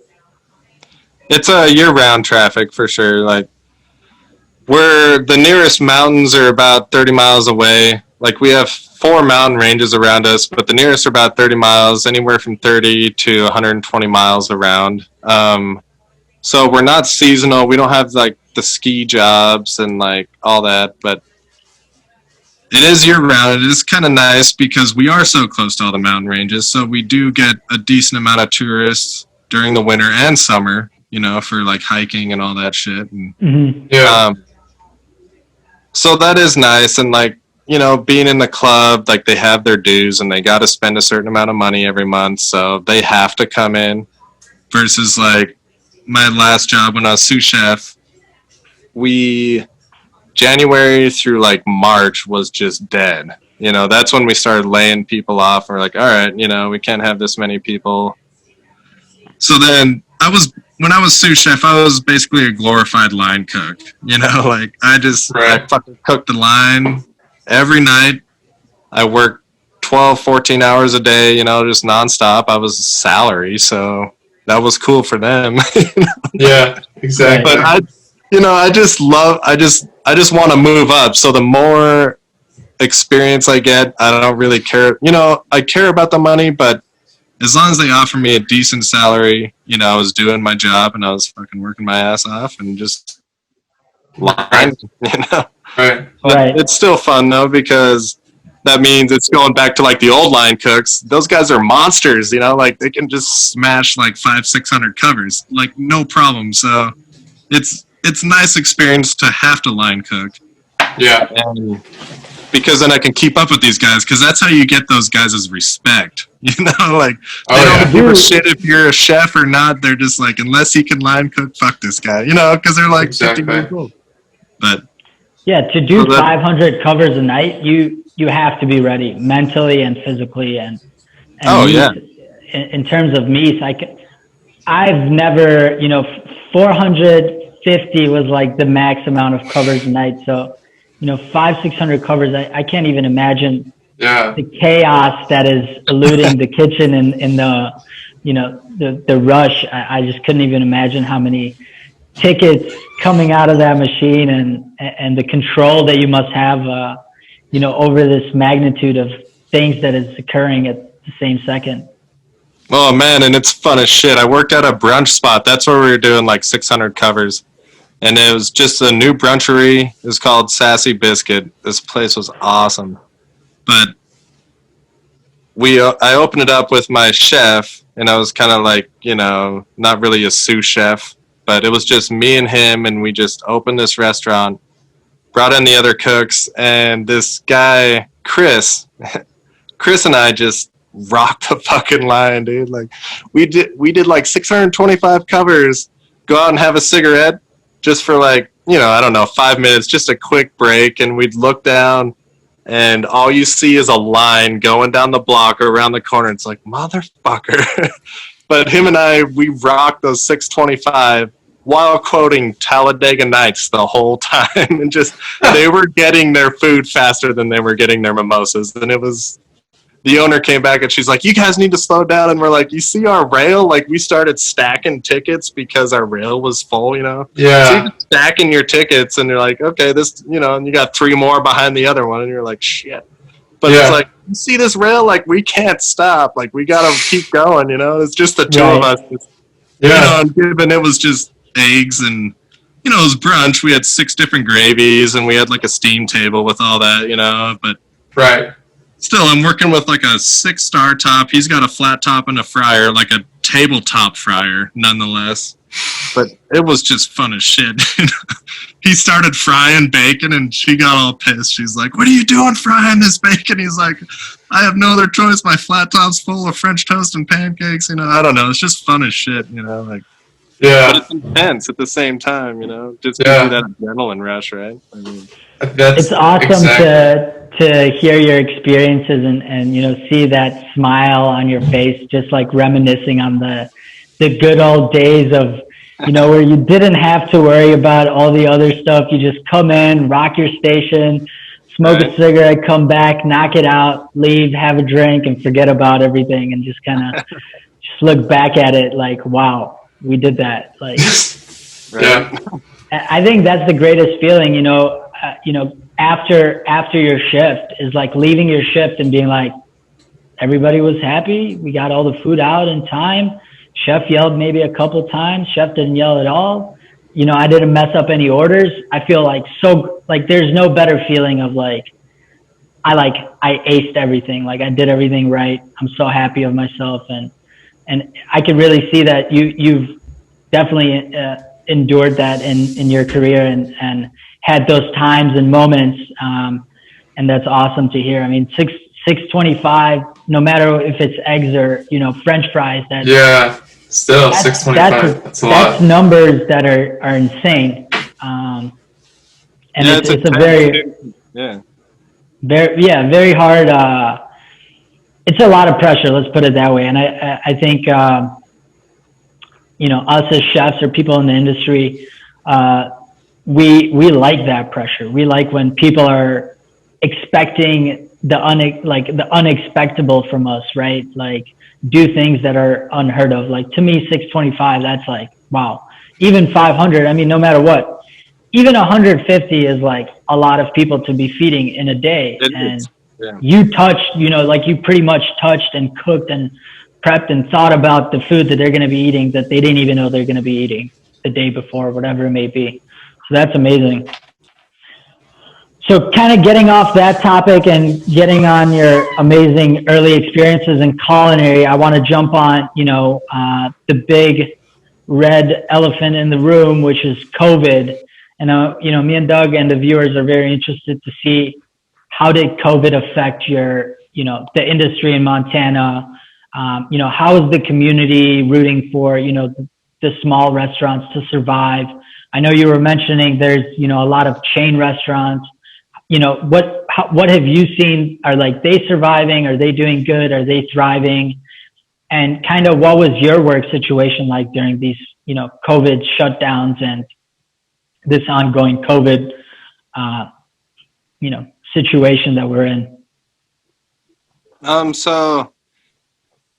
It's a year-round traffic for sure. Like, the nearest mountains are about 30 miles away. Like, we have 4 mountain ranges around us, but the nearest are about 30 miles, anywhere from 30 to 120 miles around. So we're not seasonal. We don't have like the ski jobs and like all that, but it is year-round. It is kind of nice because we are so close to all the mountain ranges, so we do get a decent amount of tourists during the winter and summer, you know, for like hiking and all that shit. And, Mm-hmm. Yeah. so that is nice. And like, you know, being in the club, like, they have their dues and they got to spend a certain amount of money every month, so they have to come in. Versus like my last job when I was sous chef, January through like March was just dead. You know, that's when we started laying people off. We're like, all right, you know, we can't have this many people. So then I was when I was sous chef, I was basically a glorified line cook. You know, like I fucking cooked the line every night. I worked 12, 14 hours a day, you know, just nonstop. I was salary, so that was cool for them. Yeah, exactly. But I just want to move up. So the more experience I get, I don't really care. You know, I care about the money, but as long as they offer me a decent salary, you know, I was doing my job and I was fucking working my ass off and just lying, you know. Right. Right. It's still fun though, because that means it's going back to like the old line cooks. Those guys are monsters, you know, like they can just smash like 500-600 covers, like no problem. So it's a nice experience to have to line cook. Yeah. And because then I can keep up with these guys, because that's how you get those guys' respect. You know, like they don't give a shit if you're a chef or not. They're just like, unless he can line cook, fuck this guy. You know, because they're like 50 years old. But yeah, to do 500 covers a night, you have to be ready mentally and physically, and in terms of meats, I've never, you know, 450 was like the max amount of covers a night. So, you know, 500-600 covers, I can't even imagine the chaos that is eluding the kitchen in the, you know, the rush. I just couldn't even imagine how many tickets coming out of that machine and the control that you must have, you know, over this magnitude of things that is occurring at the same second. Oh man, and it's fun as shit. I worked at a brunch spot. That's where we were doing like 600 covers. And it was just a new brunchery. It was called Sassy Biscuit. This place was awesome. But I opened it up with my chef, and I was kind of like, you know, not really a sous chef, but it was just me and him, and we just opened this restaurant, brought in the other cooks, and this guy, Chris and I just rocked the fucking line, dude. Like we did like 625 covers, go out and have a cigarette just for like, you know, I don't know, 5 minutes, just a quick break, and we'd look down and all you see is a line going down the block or around the corner. It's like, motherfucker. But him and I, we rocked those 625 while quoting Talladega Nights the whole time. And just, they were getting their food faster than they were getting their mimosas. And it was, the owner came back and she's like, you guys need to slow down. And we're like, you see our rail? Like, we started stacking tickets because our rail was full, you know? Yeah. So you're stacking your tickets and you're like, okay, this, you know, and you got 3 more behind the other one. And you're like, shit. But it's like, you see this rail? Like, we can't stop. Like, we got to keep going, you know? It's just the two of us. You know, and it was just eggs and, you know, it was brunch. We had 6 different gravies and we had like a steam table with all that, you know? But still, I'm working with like a 6-star top. He's got a flat top and a fryer, like a tabletop fryer, nonetheless. But it was just fun as shit. He started frying bacon and she got all pissed. She's like, what are you doing frying this bacon? He's like, I have no other choice. My flat top's full of French toast and pancakes. You know, I don't know. It's just fun as shit, you know, like. But it's intense at the same time, you know. Just gives you that adrenaline rush, right? I mean, it's awesome to hear your experiences and you know, see that smile on your face, just like reminiscing on the good old days of, you know, where you didn't have to worry about all the other stuff. You just come in, rock your station, smoke a cigarette, come back, knock it out, leave, have a drink, and forget about everything, and just kind of just look back at it like, wow, we did that. Like, I think that's the greatest feeling, you know, after your shift is like leaving your shift and being like, everybody was happy. We got all the food out in time. Chef yelled maybe a couple times. Chef didn't yell at all. You know, I didn't mess up any orders. I feel like there's no better feeling of like, I aced everything. Like I did everything right. I'm so happy of myself. And I can really see that you've definitely endured that in your career and had those times and moments. And that's awesome to hear. I mean, 625, no matter if it's eggs or, you know, French fries. Still 625. That's a lot. That's numbers that are insane. And it's a very very hard. It's a lot of pressure. Let's put it that way. And I think us as chefs or people in the industry, we like that pressure. We like when people are expecting the unexpectable from us, right? Like do things that are unheard of. Like to me, 625, that's like, wow. Even 500, I mean, no matter what, even 150 is like a lot of people to be feeding in a day. And you touched, like you pretty much touched and cooked and prepped and thought about the food that they're going to be eating that they didn't even know they're going to be eating the day before, whatever it may be. So that's amazing. So kind of getting off that topic and getting on your amazing early experiences in culinary, I want to jump on, the big red elephant in the room, which is COVID. And, me and Doug and the viewers are very interested to see how did COVID affect your, the industry in Montana? How is the community rooting for, the small restaurants to survive? I know you were mentioning there's, a lot of chain restaurants. What have you seen? Are like they surviving? Are they doing good? Are they thriving? And kind of what was your work situation like during these, COVID shutdowns and this ongoing COVID, situation that we're in? So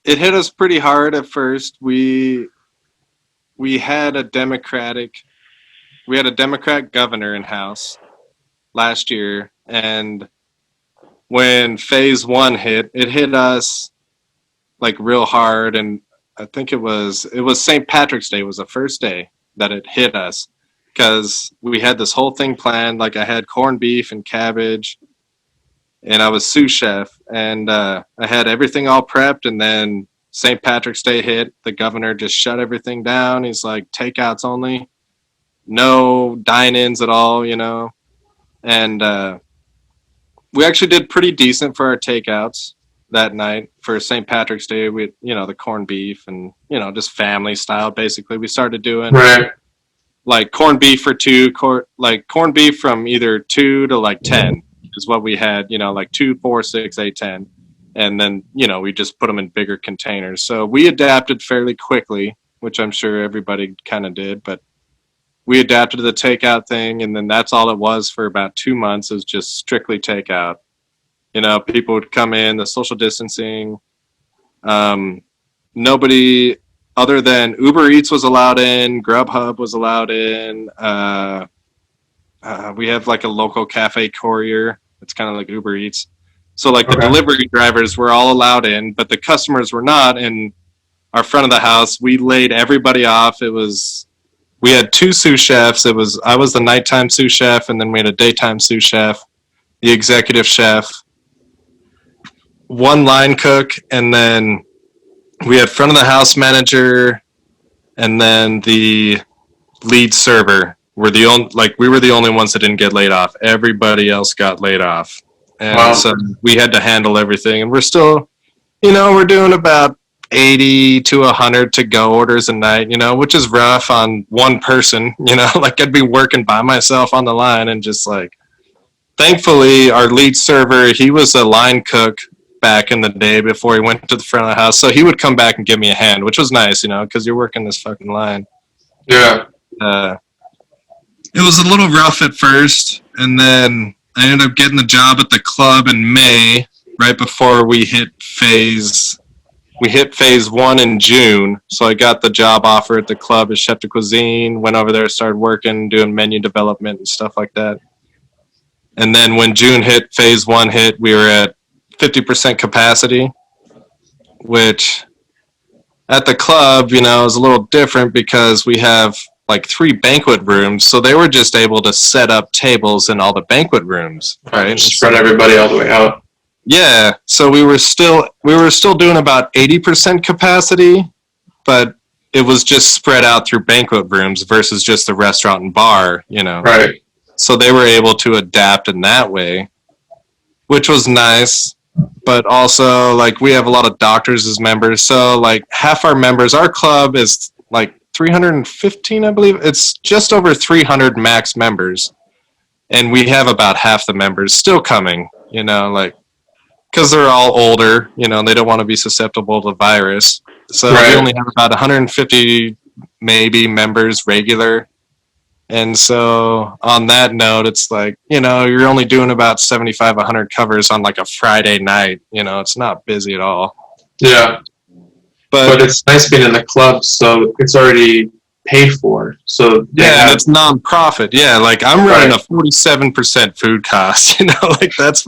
it hit us pretty hard at first. We had a Democrat governor in house last year, and when phase 1 hit, it hit us like real hard. And I think it was St. Patrick's Day was the first day that it hit us, because we had this whole thing planned. Like I had corned beef and cabbage, and I was sous chef, and I had everything all prepped. And then St. Patrick's Day hit. The governor just shut everything down. He's like, takeouts only, no dine-ins at all, And we actually did pretty decent for our takeouts that night for St. Patrick's Day. We, the corned beef and, just family style, basically. We started doing like corned beef for two, corned beef from either 2 to like 10 is what we had, like 2, 4, 6, 8, 10. And then, we just put them in bigger containers. So we adapted fairly quickly, which I'm sure everybody kind of did, but we adapted to the takeout thing. And then that's all it was for about 2 months, is just strictly takeout. People would come in, the social distancing. Nobody other than Uber Eats was allowed in, Grubhub was allowed in. We have like a local cafe courier. It's kind of like Uber Eats. So like the delivery drivers were all allowed in, but the customers were not. And our front of the house, we laid everybody off. We had 2 sous chefs. I was the nighttime sous chef, and then we had a daytime sous chef, the executive chef, 1 line cook, and then we had front of the house manager, and then the lead server. We were the only ones that didn't get laid off. Everybody else got laid off. And so we had to handle everything. And we're still, we're doing about 80 to 100 to-go orders a night, which is rough on one person, like I'd be working by myself on the line, and just like, thankfully our lead server, he was a line cook back in the day before he went to the front of the house. So he would come back and give me a hand, which was nice, because you're working this fucking line. Yeah. It was a little rough at first, and then I ended up getting the job at the club in May, right before we hit phase 1 in June. So I got the job offer at the club as chef de cuisine, went over there, started working, doing menu development and stuff like that. And then when June hit, phase 1 hit, we were at 50% capacity, which at the club, is a little different because we have like 3 banquet rooms. So they were just able to set up tables in all the banquet rooms, right? Spread everybody all the way out. Yeah. So we were still doing about 80% capacity, but it was just spread out through banquet rooms versus just the restaurant and bar, Right. So they were able to adapt in that way, which was nice. But also, like, we have a lot of doctors as members. So, like, half our members, our club is like 315, I believe. It's just over 300 max members. And we have about half the members still coming, because they're all older, they don't want to be susceptible to the virus. So we only have about 150 maybe members regular. And so on that note, it's like, you know, you're only doing about 75, 100 covers on like a Friday night. You know, it's not busy at all. Yeah. But it's nice being in the club, so it's already paid for. So yeah, and it's non-profit. Yeah, like I'm running a 47% food cost. You know, like that's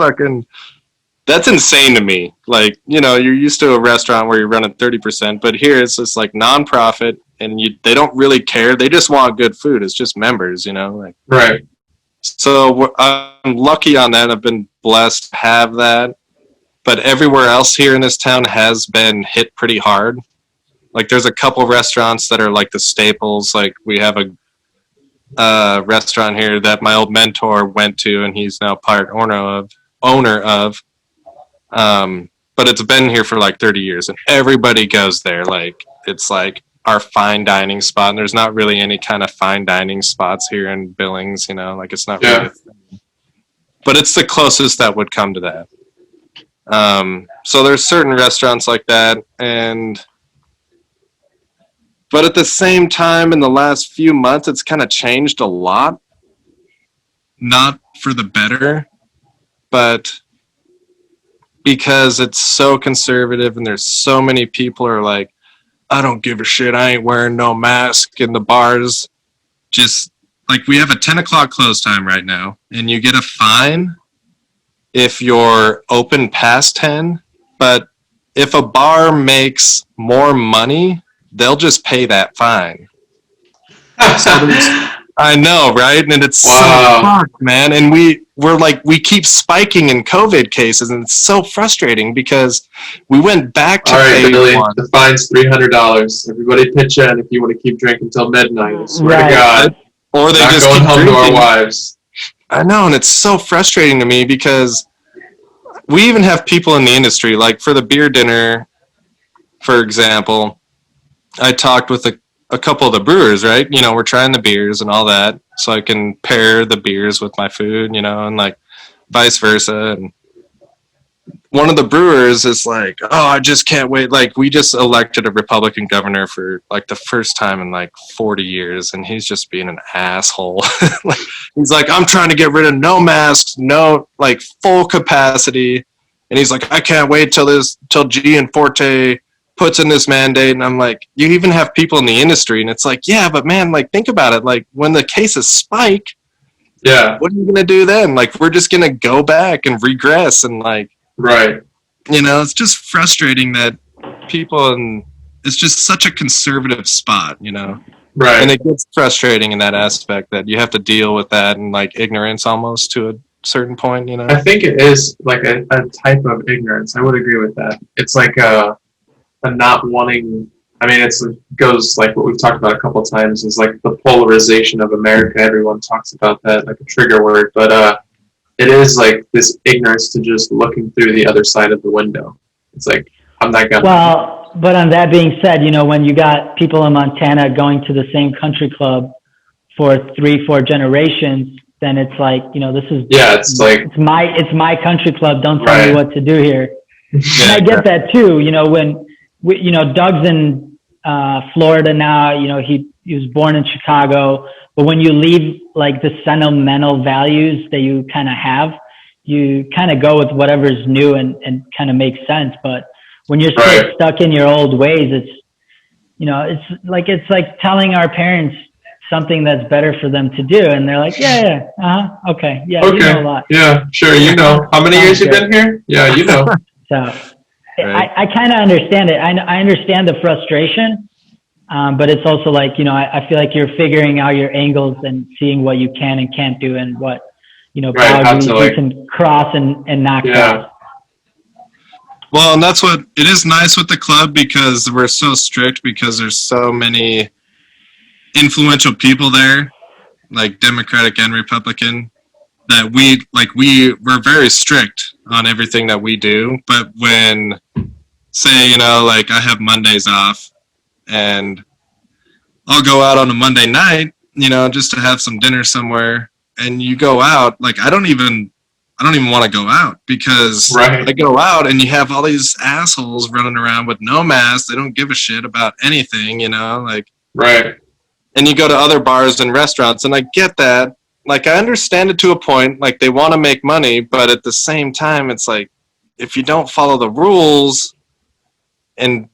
insane to me. Like, you know, you're used to a restaurant where you're running 30%, but here it's just like non-profit, and they don't really care. They just want good food. It's just members, you know. Like, right. So I'm lucky on that. I've been blessed to have that. But everywhere else here in this town has been hit pretty hard. Like there's a couple restaurants that are like the staples. Like we have a restaurant here that my old mentor went to, and he's now part owner of. But it's been here for like 30 years, and everybody goes there. Like it's like our fine dining spot, and there's not really any kind of fine dining spots here in Billings. You know, like it's not really a thing. But it's the closest that would come to that. So there's certain restaurants like that, but at the same time, in the last few months, it's kind of changed a lot. Not for the better, but because it's so conservative and there's so many people are like, I don't give a shit, I ain't wearing no mask in the bars. Just like we have a 10 o'clock close time right now, and you get a fine if you're open past 10, but if a bar makes more money, they'll just pay that fine. So I know, right? And it's so fucked, man. And we keep spiking in COVID cases, and it's so frustrating because we went back to all right, Billy, the fine's $300. Everybody pitch in if you want to keep drinking until midnight. I swear to God. Or they not just going keep home drinking. To our wives. I know, and it's so frustrating to me because we even have people in the industry, like for the beer dinner, for example, I talked with a couple of the brewers, right? You know, we're trying the beers and all that, so I can pair the beers with my food, you know, and like vice versa. And one of the brewers is like, oh, I just can't wait. Like, we just elected a Republican governor for like the first time in like 40 years, and he's just being an asshole. Like, he's like, I'm trying to get rid of no masks, no, like full capacity. And he's like, I can't wait till Gianforte puts in this mandate. And I'm like, you even have people in the industry, and it's like, yeah, but man, like, think about it. Like, when the cases spike, yeah, what are you going to do then? Like, we're just going to go back and regress, and like, right. You know, it's just frustrating that people, and it's just such a conservative spot, you know? Right. And it gets frustrating in that aspect that you have to deal with that and like ignorance almost to a certain point, you know? I think it is like a type of ignorance. I would agree with that. It's like a not wanting, I mean, it goes like what we've talked about a couple of times is like the polarization of America. Everyone talks about that, like a trigger word, but it is like this ignorance to just looking through the other side of the window. It's like, I'm not gonna. Well, but on that being said, you know, when you got people in Montana going to the same country club for 3-4 generations, then it's like, you know, it's my country club. Don't tell me what to do here. And I get that too. You know, Doug's in Florida now. You know, he was born in Chicago. But when you leave like the sentimental values that you kind of have, you kind of go with whatever's new and kind of makes sense. But when you're still stuck in your old ways, it's like telling our parents something that's better for them to do, and they're like, okay, okay, you know a lot. Yeah, sure, you know. How many years you been here? Yeah, you know. So I kind of understand it. I understand the frustration. But it's also like, you know, I feel like you're figuring out your angles and seeing what you can and can't do and what, you know, boundaries you can cross and not cross. Well, and that's what it is nice with the club, because we're so strict, because there's so many influential people there, like Democratic and Republican, that we're very strict on everything that we do. But when, say, you know, like I have Mondays off, and I'll go out on a Monday night, you know, just to have some dinner somewhere. And you go out, like I don't even want to go out, because I go out and you have all these assholes running around with no masks. They don't give a shit about anything, you know, like Right. And you go to other bars and restaurants, and I get that. Like, I understand it to a point. Like, they want to make money, but at the same time, it's like, if you don't follow the rules and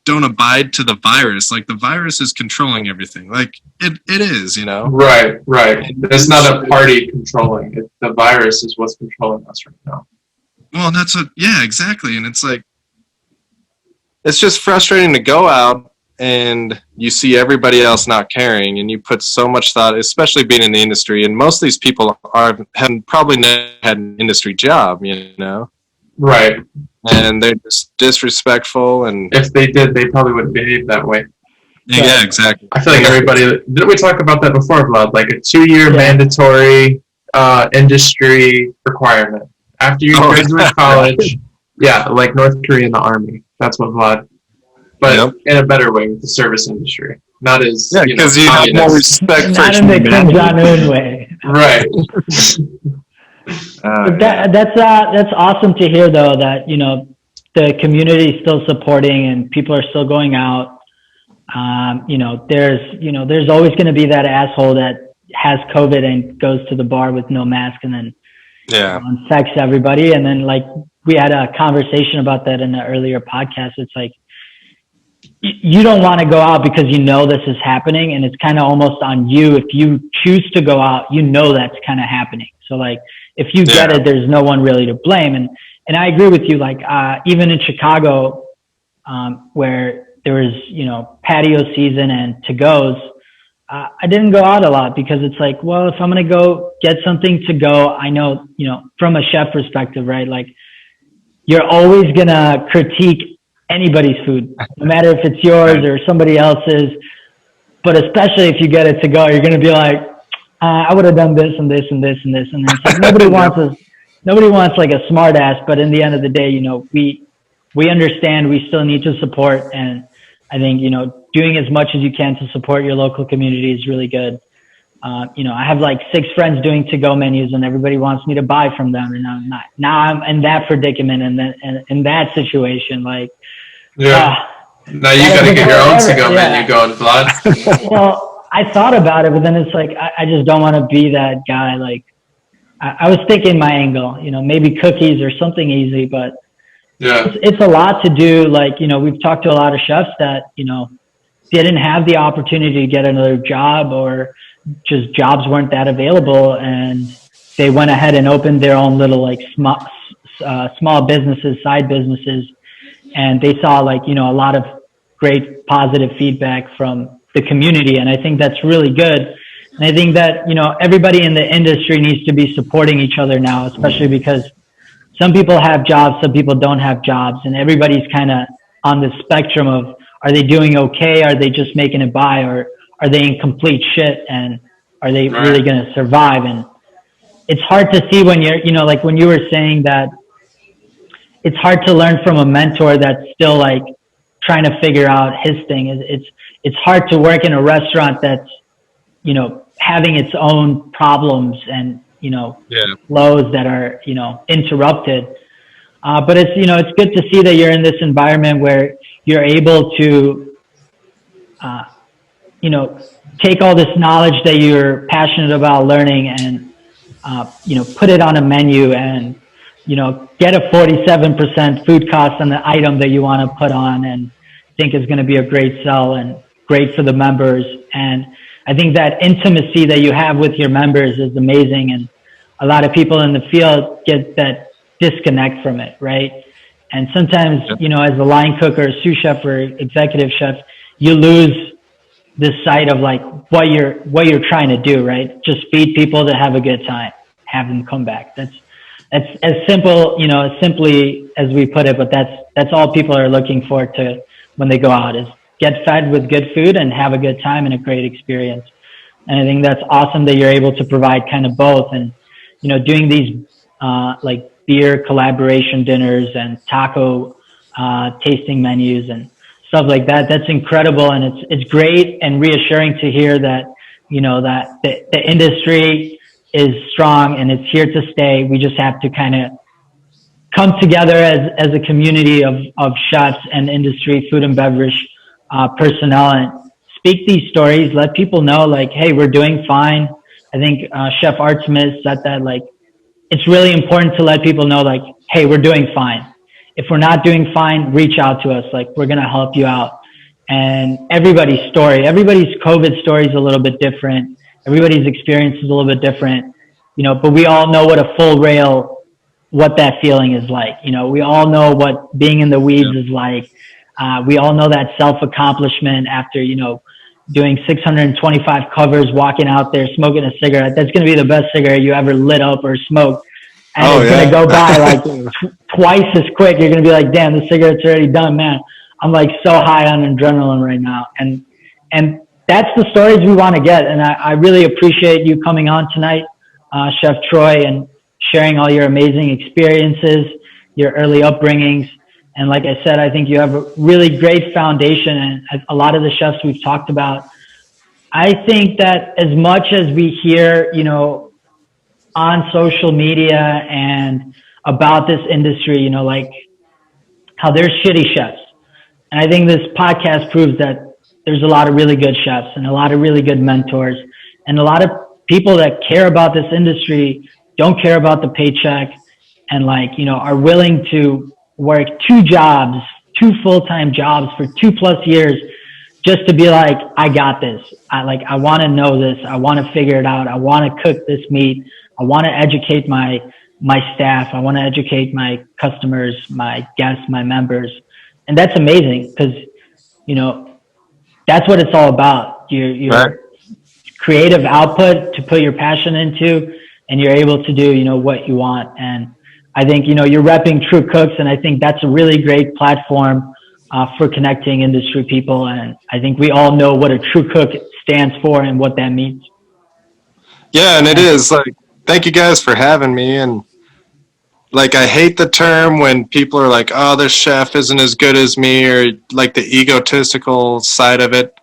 don't abide to the virus, like, the virus is controlling everything. Like, it is, you know? Right. It's not a party controlling it. The virus is what's controlling us right now. Well, that's what, yeah, exactly. And it's like, it's just frustrating to go out and you see everybody else not caring, and you put so much thought, especially being in the industry. And most of these people haven't probably never had an industry job, you know? Right. And they're just disrespectful. And if they did, they probably wouldn't behave that way. yeah, exactly. I feel like everybody, didn't we talk about that before, Vlad? Like a 2-year mandatory industry requirement. After you graduate college, like North Korea in the army. That's what Vlad. But in a better way with the service industry. Not as, because you have more respect for not in the Kim Jong-un way. Right. That's awesome to hear, though, that, the community is still supporting and people are still going out. There's always going to be that asshole that has COVID and goes to the bar with no mask and then infects everybody. And then, like, we had a conversation about that in the earlier podcast. It's like, you don't want to go out because this is happening, and it's kind of almost on you. If you choose to go out, that's kind of happening. So, like, if you get it, there's no one really to blame. And I agree with you. Like, even in Chicago, where there was, patio season and to-goes, I didn't go out a lot because it's like, well, if I'm going to go get something to go, I know, from a chef perspective, right? Like, you're always going to critique anybody's food, no matter if it's yours or somebody else's. But especially if you get it to go, you're going to be like, I would have done this and this and this and this. And it's like, nobody wants like a smart ass, but in the end of the day, we understand we still need to support. And I think, doing as much as you can to support your local community is really good. I have like 6 friends doing to-go menus and everybody wants me to buy from them. And I'm not, now I'm in that predicament and in that situation, like, now you got to get your own to-go menu going, Vlad. Well, I thought about it, but then it's like, I just don't want to be that guy. Like, I was thinking my angle, maybe cookies or something easy, but it's a lot to do. Like, we've talked to a lot of chefs that, didn't have the opportunity to get another job or just jobs weren't that available. And they went ahead and opened their own little, like, small businesses, side businesses. And they saw, like, a lot of great positive feedback from the community. And I think that's really good. And I think that, everybody in the industry needs to be supporting each other now, especially because some people have jobs, some people don't have jobs, and everybody's kind of on the spectrum of, are they doing okay? Are they just making it by? Or are they in complete shit? And are they really going to survive? And it's hard to see when you're, like when you were saying that, it's hard to learn from a mentor that's still like trying to figure out his thing. It's hard to work in a restaurant that's, having its own problems and, flows that are, interrupted. But it's, it's good to see that you're in this environment where you're able to, take all this knowledge that you're passionate about learning and, put it on a menu and, get a 47% food cost on the item that you want to put on and think is going to be a great sell and great for the members. And I think that intimacy that you have with your members is amazing. And a lot of people in the field get that disconnect from it, right? And sometimes, as a line cook or a sous chef or executive chef, you lose this sight of like what you're trying to do, right? Just feed people to have a good time, have them come back. That's as simple, as simply as we put it, but that's all people are looking for to when they go out is get fed with good food and have a good time and a great experience. And I think that's awesome that you're able to provide kind of both and, doing these, like beer collaboration dinners and taco, tasting menus and stuff like that. That's incredible. And it's great and reassuring to hear that, that the industry is strong and it's here to stay. We just have to kind of come together as a community of chefs and industry, food and beverage, personnel, and speak these stories, let people know like, hey, we're doing fine. I think Chef Art Smith said that like it's really important to let people know like, hey, we're doing fine. If we're not doing fine, reach out to us. Like we're gonna help you out. And everybody's story, everybody's COVID story is a little bit different. Everybody's experience is a little bit different, you know, but we all know what a full rail, what that feeling is like. You know, we all know what being in the weeds is like. We all know that self-accomplishment after, you know, doing 625 covers, walking out there, smoking a cigarette. That's going to be the best cigarette you ever lit up or smoked. And it's going to go by like twice as quick. You're going to be like, damn, the cigarette's already done, man. I'm like so high on adrenaline right now. And that's the stories we want to get. And I really appreciate you coming on tonight, Chef Troy, and sharing all your amazing experiences, your early upbringings. And like I said, I think you have a really great foundation, and a lot of the chefs we've talked about. I think that as much as we hear, you know, on social media and about this industry, you know, like how there's shitty chefs. And I think this podcast proves that there's a lot of really good chefs and a lot of really good mentors and a lot of people that care about this industry, don't care about the paycheck, and like, you know, are willing to work two full-time jobs for 2+ years just to be like, I got this. I want to know this. I want to figure it out. I want to cook this meat. I want to educate my staff. I want to educate my customers, my guests, my members. And that's amazing because, you know, that's what it's all about. Your right. creative output to put your passion into, and you're able to do, you know, what you want. And I think, you know, you're repping True Cooks, and I think that's a really great platform for connecting industry people. And I think we all know what a True Cook stands for and what that means. Yeah, and it is like, thank you guys for having me. And like, I hate the term when people are like, oh, this chef isn't as good as me, or like the egotistical side of it,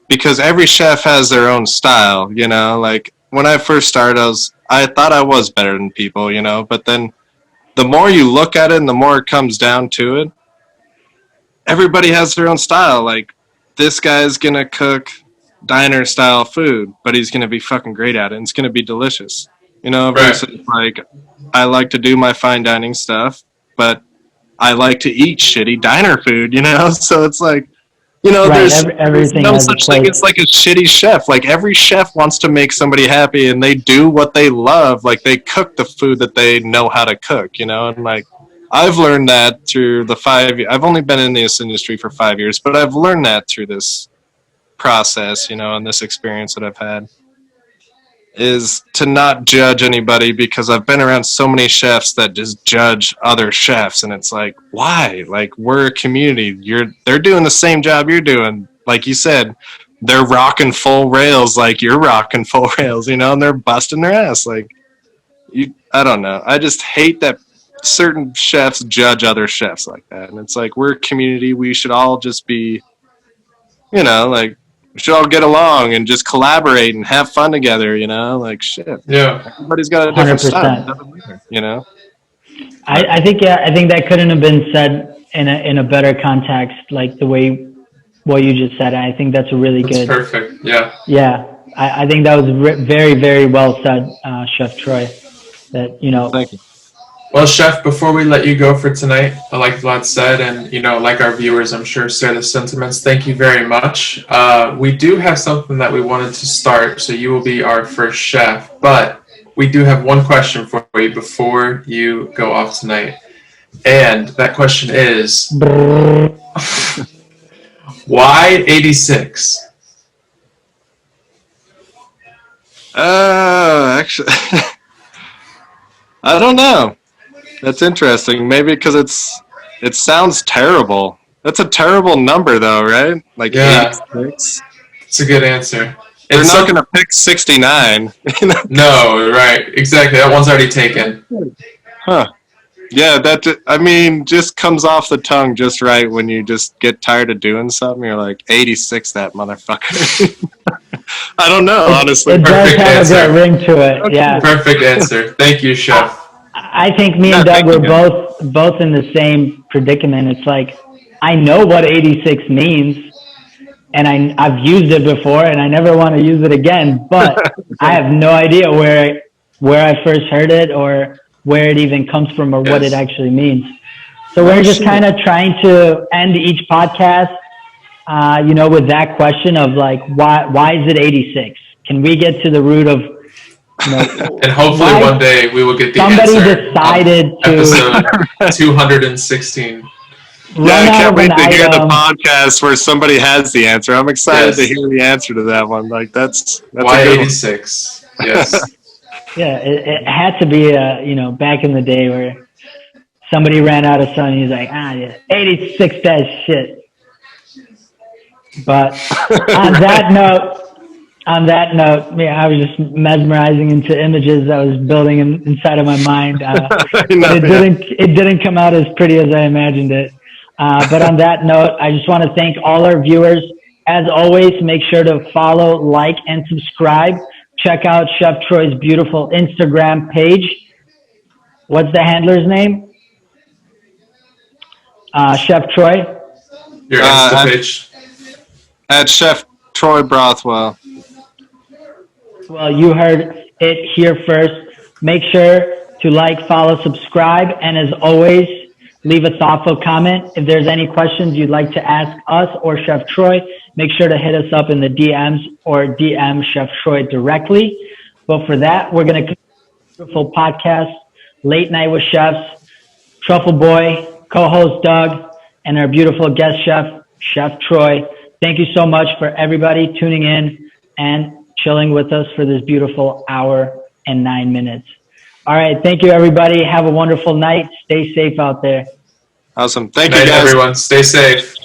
because every chef has their own style, you know. Like when I first started, I thought I was better than people, you know, but then the more you look at it and the more it comes down to it, everybody has their own style. Like this guy's going to cook diner style food, but he's going to be fucking great at it, and it's going to be delicious. You know, versus like, I like to do my fine dining stuff, but I like to eat shitty diner food, you know? So it's like, you know, there's no such thing as like a shitty chef. Like every chef wants to make somebody happy, and they do what they love. Like they cook the food that they know how to cook, you know? And like, I've learned that through the 5 years. I've only been in this industry for 5 years, but I've learned that through this process, you know, and this experience that I've had, is to not judge anybody, because I've been around so many chefs that just judge other chefs, and it's like, why? Like, we're a community. They're doing the same job you're doing. Like you said, they're rocking full rails like you're rocking full rails, you know, and they're busting their ass. Like, I don't know. I just hate that certain chefs judge other chefs like that. And it's like, we're a community. We should all just be, you know, like, we should all get along and just collaborate and have fun together, you know? Like, shit. Yeah. Everybody's got a different 100%. style, you know? I think that couldn't have been said in a better context, like the way what you just said. I think that's a really good. Perfect. Yeah. Yeah. I think that was very, very well said, Chef Troy. That, you know. Thank you. Well, Chef, before we let you go for tonight, like Vlad said, and, you know, like our viewers, I'm sure, share the sentiments, thank you very much. We do have something that we wanted to start, so you will be our first chef, but we do have one question for you before you go off tonight. And that question is, why 86? Actually, I don't know. That's interesting. Maybe because it sounds terrible. That's a terrible number, though, right? Like, yeah, 86. It's a good answer. They're not going to pick 69. No, right. Exactly. That one's already taken. Huh. Yeah, I mean, just comes off the tongue just right when you just get tired of doing something. You're like, 86, that motherfucker. I don't know, honestly. It does have a good ring to it, yeah. Perfect answer. Thank you, Chef. I think me and Doug were both in the same predicament. It's like, I know what 86 means, and I've used it before, and I never want to use it again. But I have no idea where I first heard it or where it even comes from or what it actually means. So we're just kind of trying to end each podcast, with that question of like, why is it 86? Can we get to the root of, and hopefully one day we will get the somebody answer. Decided to episode 216. Yeah, I can't wait to hear the podcast where somebody has the answer. I'm excited to hear the answer to that one. Like that's why 86? Yes. Yeah, it had to be back in the day where somebody ran out of sun and he's like, 86 that shit. But on that note, I was just mesmerizing into images I was building inside of my mind. But it didn't come out as pretty as I imagined it. But on that note, I just want to thank all our viewers. As always, make sure to follow, like, and subscribe. Check out Chef Troy's beautiful Instagram page. What's the handler's name? Chef Troy? Your Insta page? At Chef Troy Brothwell. Well, you heard it here first. Make sure to like, follow, subscribe, and as always, leave a thoughtful comment. If there's any questions you'd like to ask us or Chef Troy, make sure to hit us up in the DMs or DM Chef Troy directly. But for that, we're going to continue a beautiful podcast, Late Night with Chefs, Truffle Boy, co-host Doug, and our beautiful guest chef, Chef Troy. Thank you so much for everybody tuning in and chilling with us for this beautiful hour and 9 minutes. All right. Thank you, everybody. Have a wonderful night. Stay safe out there. Awesome. Thank you, guys. everyone. Stay safe.